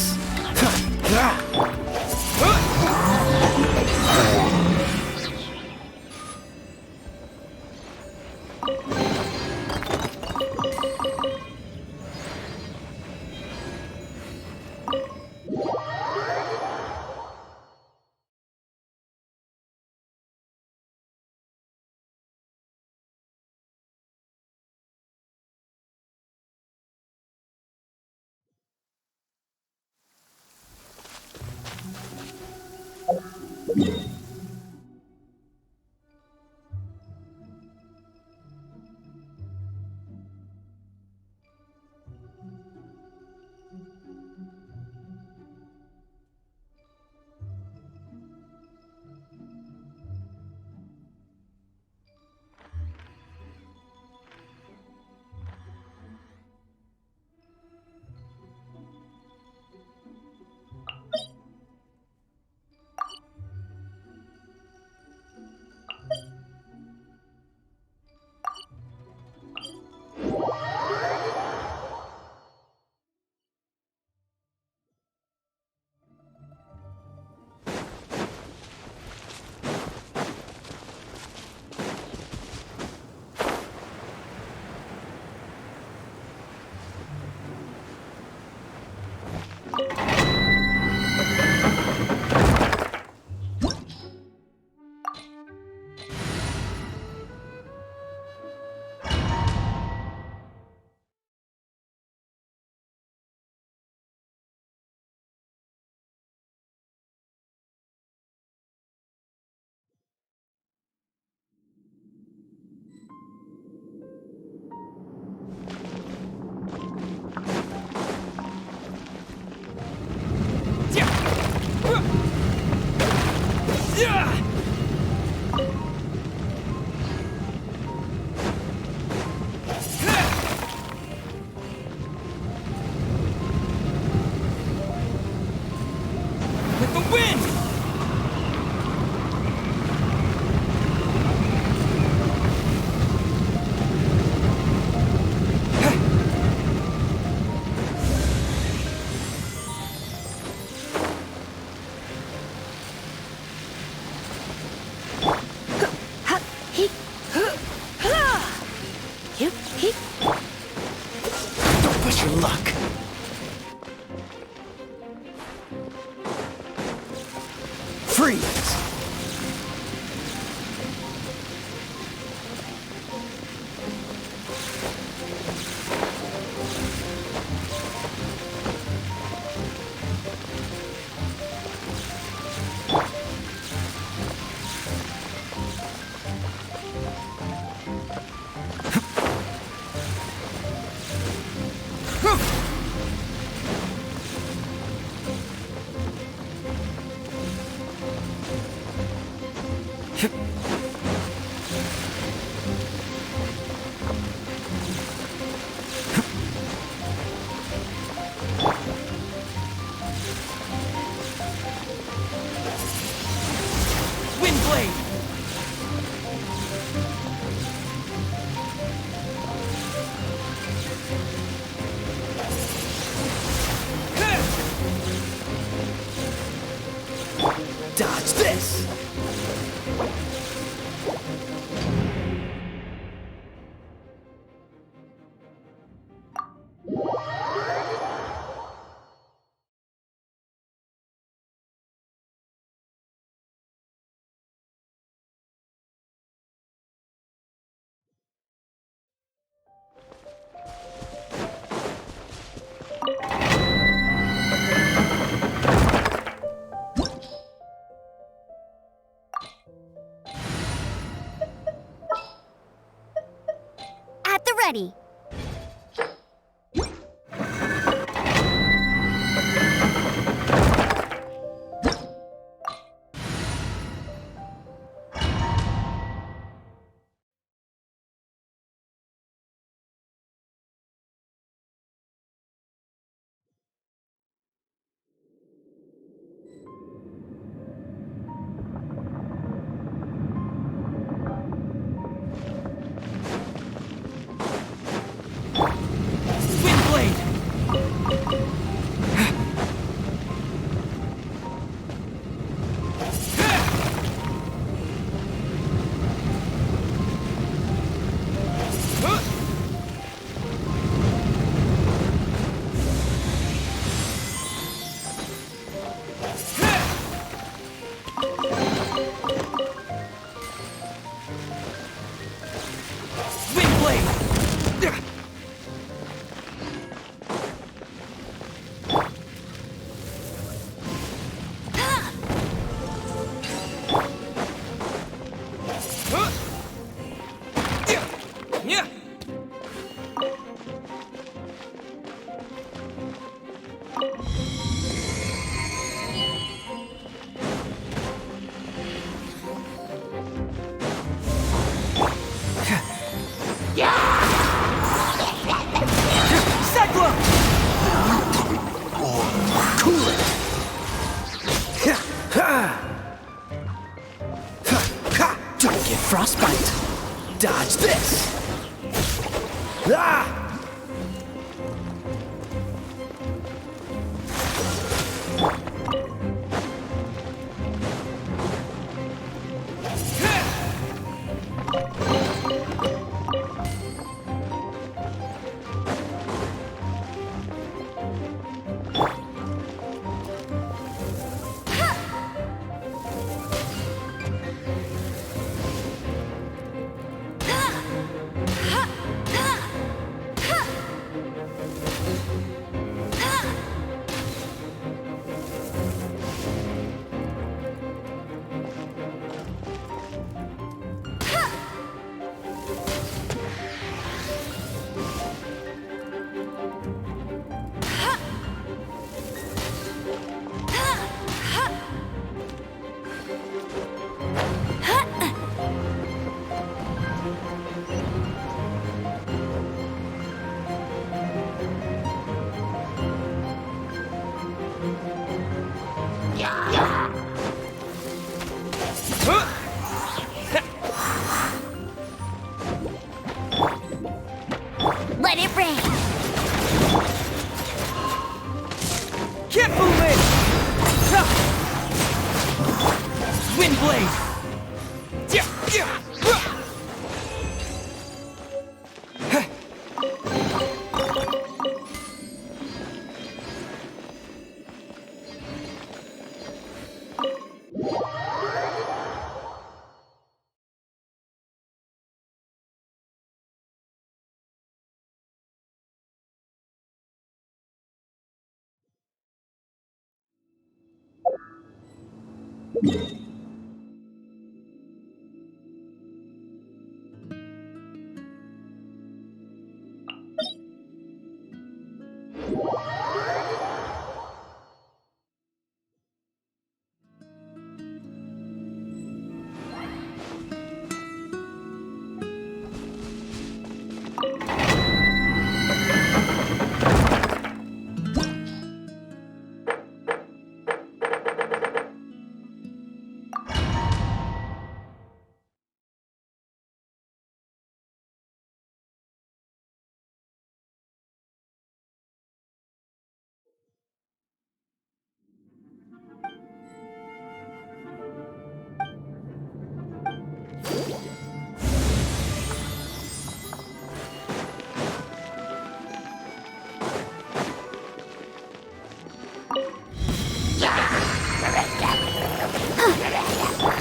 With the wind! Don't push your luck. Freeze! Frostbite. Dodge this. Ah! Let it rain! Keep moving! Wind blade!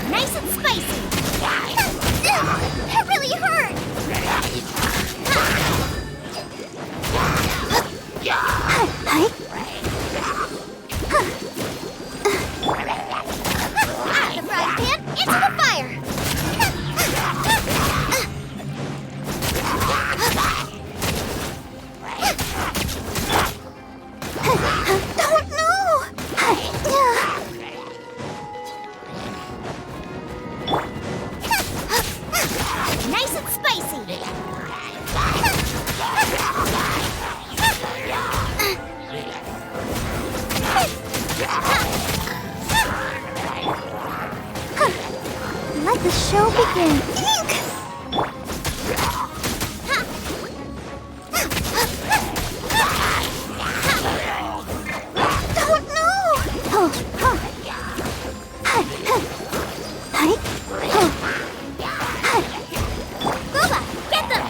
Nice and spicy! That really hurt! Out of the frying pan, into the fire! Don't know! Nice and spicy! Let the show begin. Ink! Don't know! Booba, get them!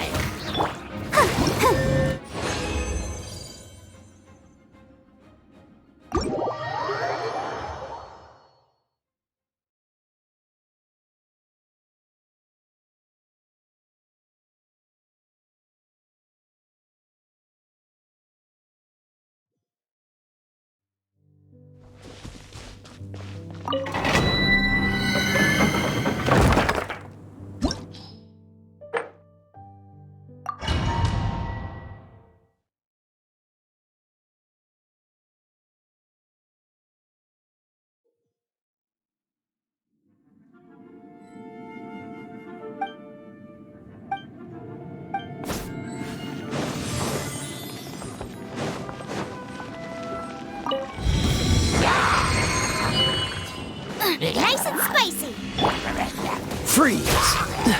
Nice and spicy! Freeze!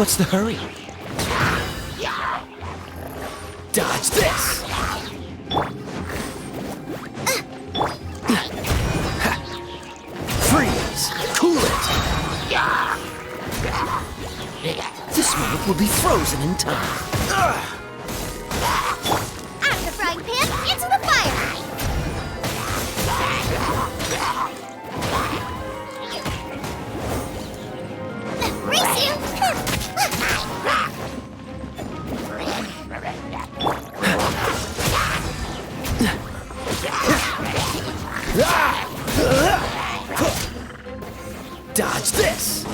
What's the hurry? Dodge this! Freeze! Cool it! This move will be frozen in time. Out of the frying pan, into the fire! Race you! Dodge this!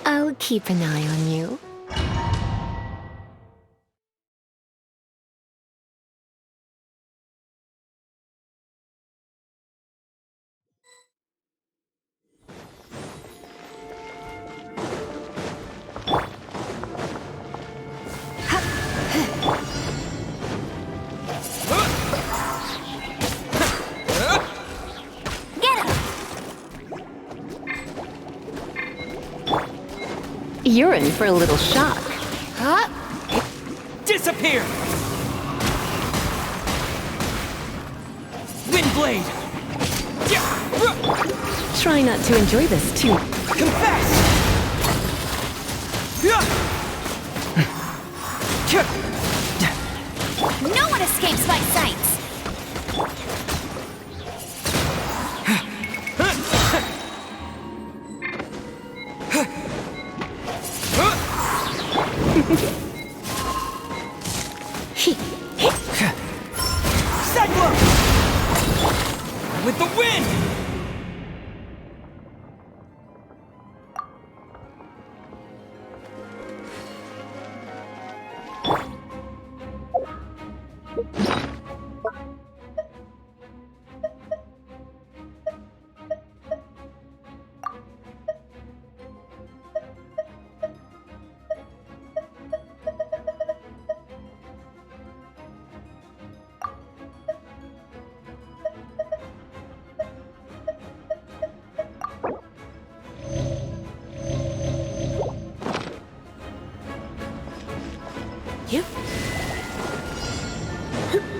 I'll keep an eye on you. You're in for a little shock. Huh? Disappear! Windblade! Try not to enjoy this too. Confess! No one escapes my sights! Cyclone! With the wind!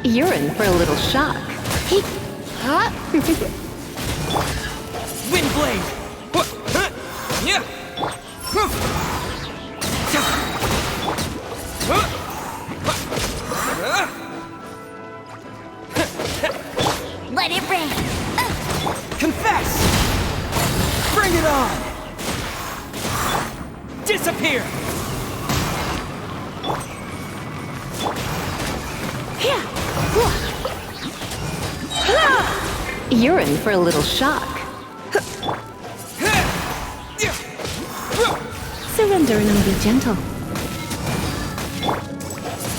You're in for a little shock. Huh? Windblade! Let it rain! Confess! Bring it on! Disappear! You're in for a little shock. Surrender and I'll be gentle.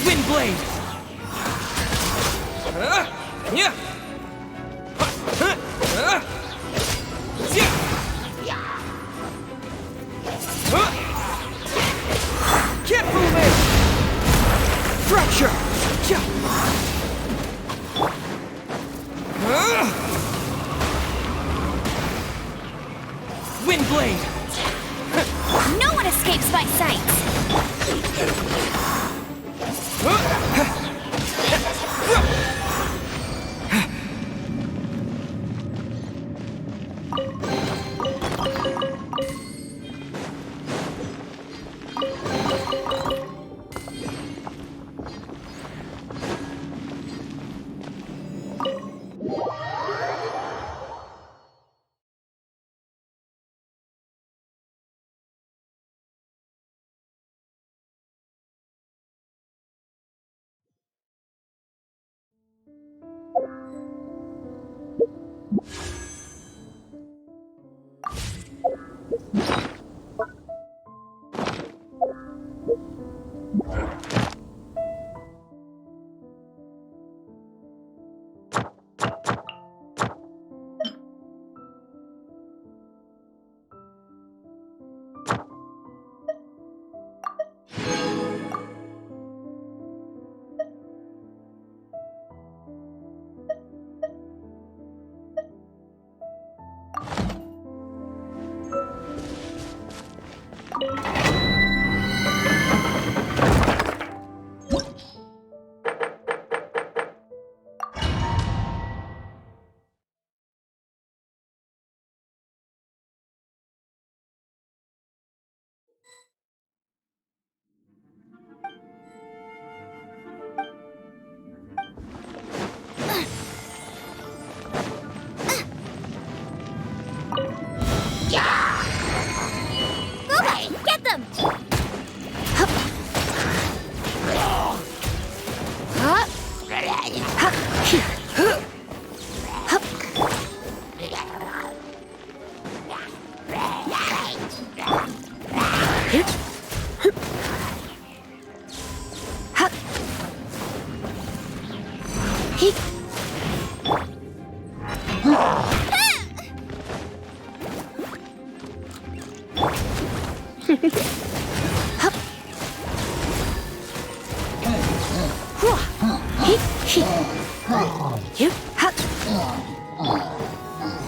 Windblade! Can't move it! Fracture! Windblade! No one escapes my sights!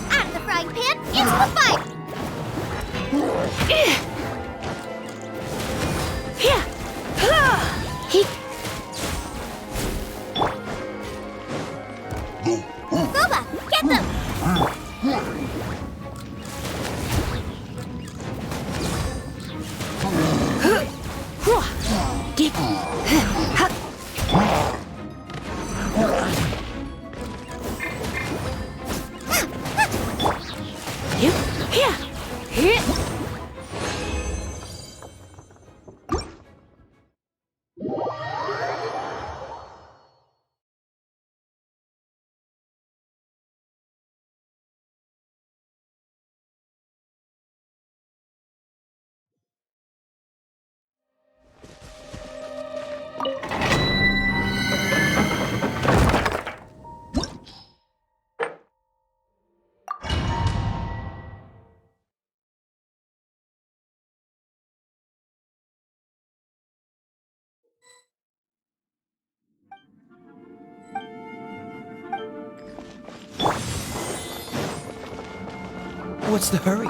Out of the frying pan, into the fire! Boba, get them! What's the hurry?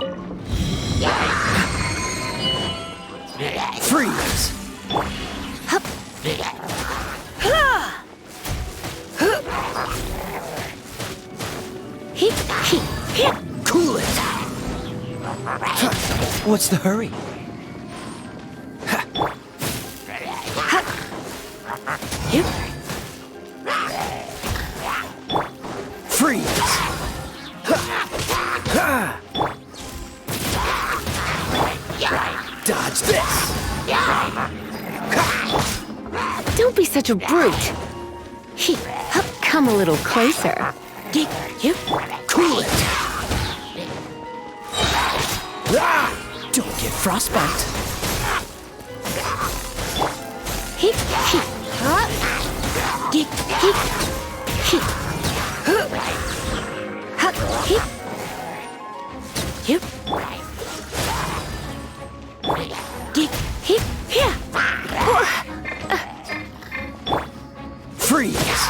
Freeze! Cool it! What's the hurry? Freeze! Dodge this! Don't be such a brute. Come a little closer. Cool it! Don't get frostbite. Freeze!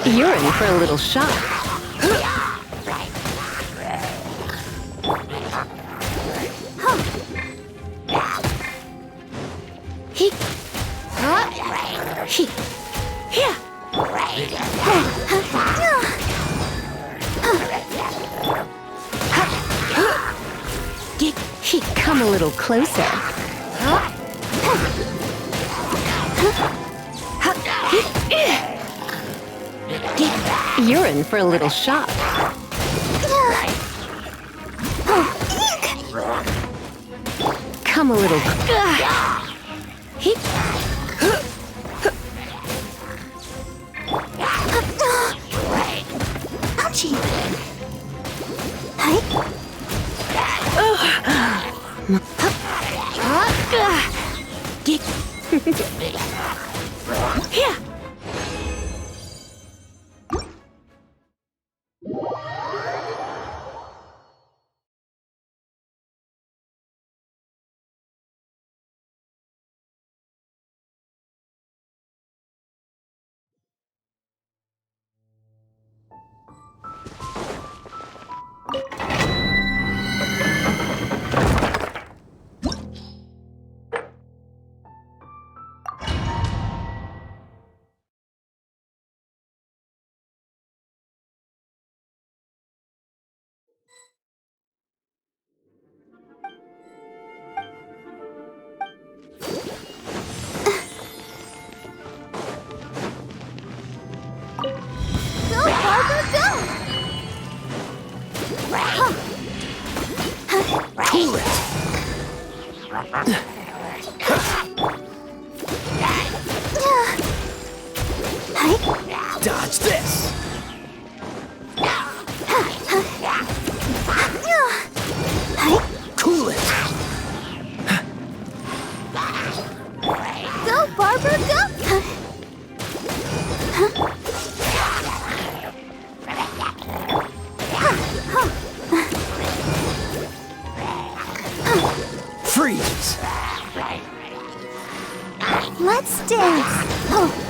You're in for a little shock. Come a little closer. You're in for a little shock. Come a little. Ouchie. Dodge this! Cool it! Go, Barbara, go! Freeze! Let's dance! Oh.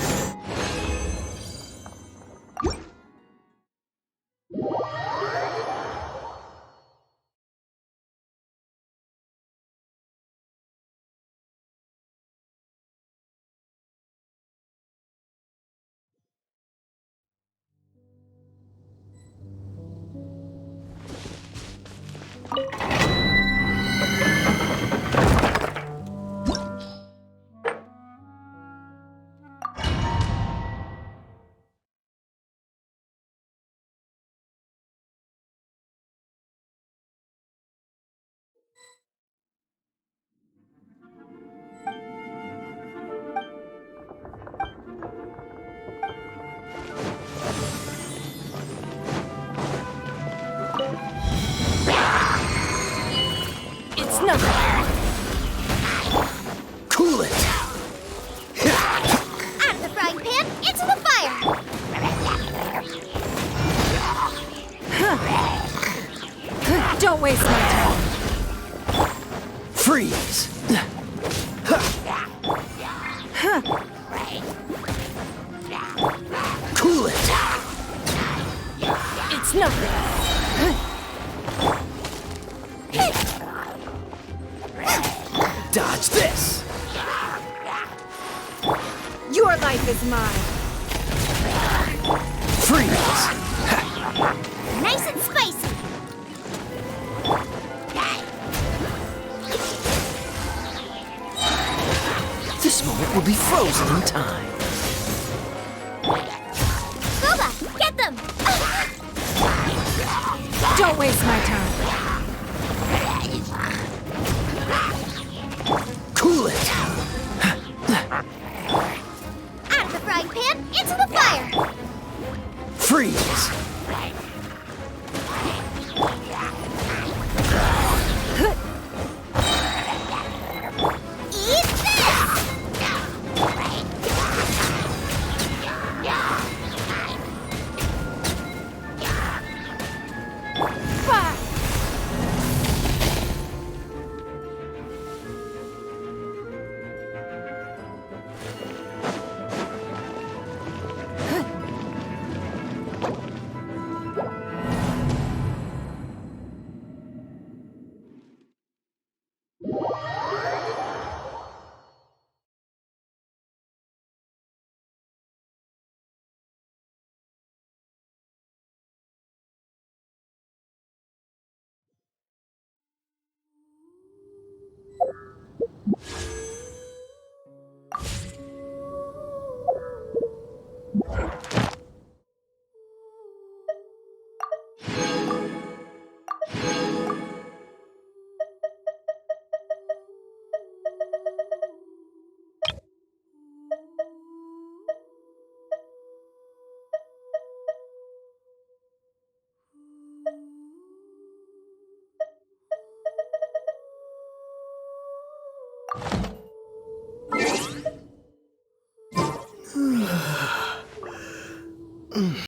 It's nothing. Cool it! Out of the frying pan, into the fire! Don't waste my time. Freeze! Cool it! It's nothing. Dodge this! Your life is mine. Freeze! Nice and spicy! This moment will be frozen in time. Boba, get them! Don't waste my time. Cool it! Out of the frying pan, into the fire! Freeze! Eat this!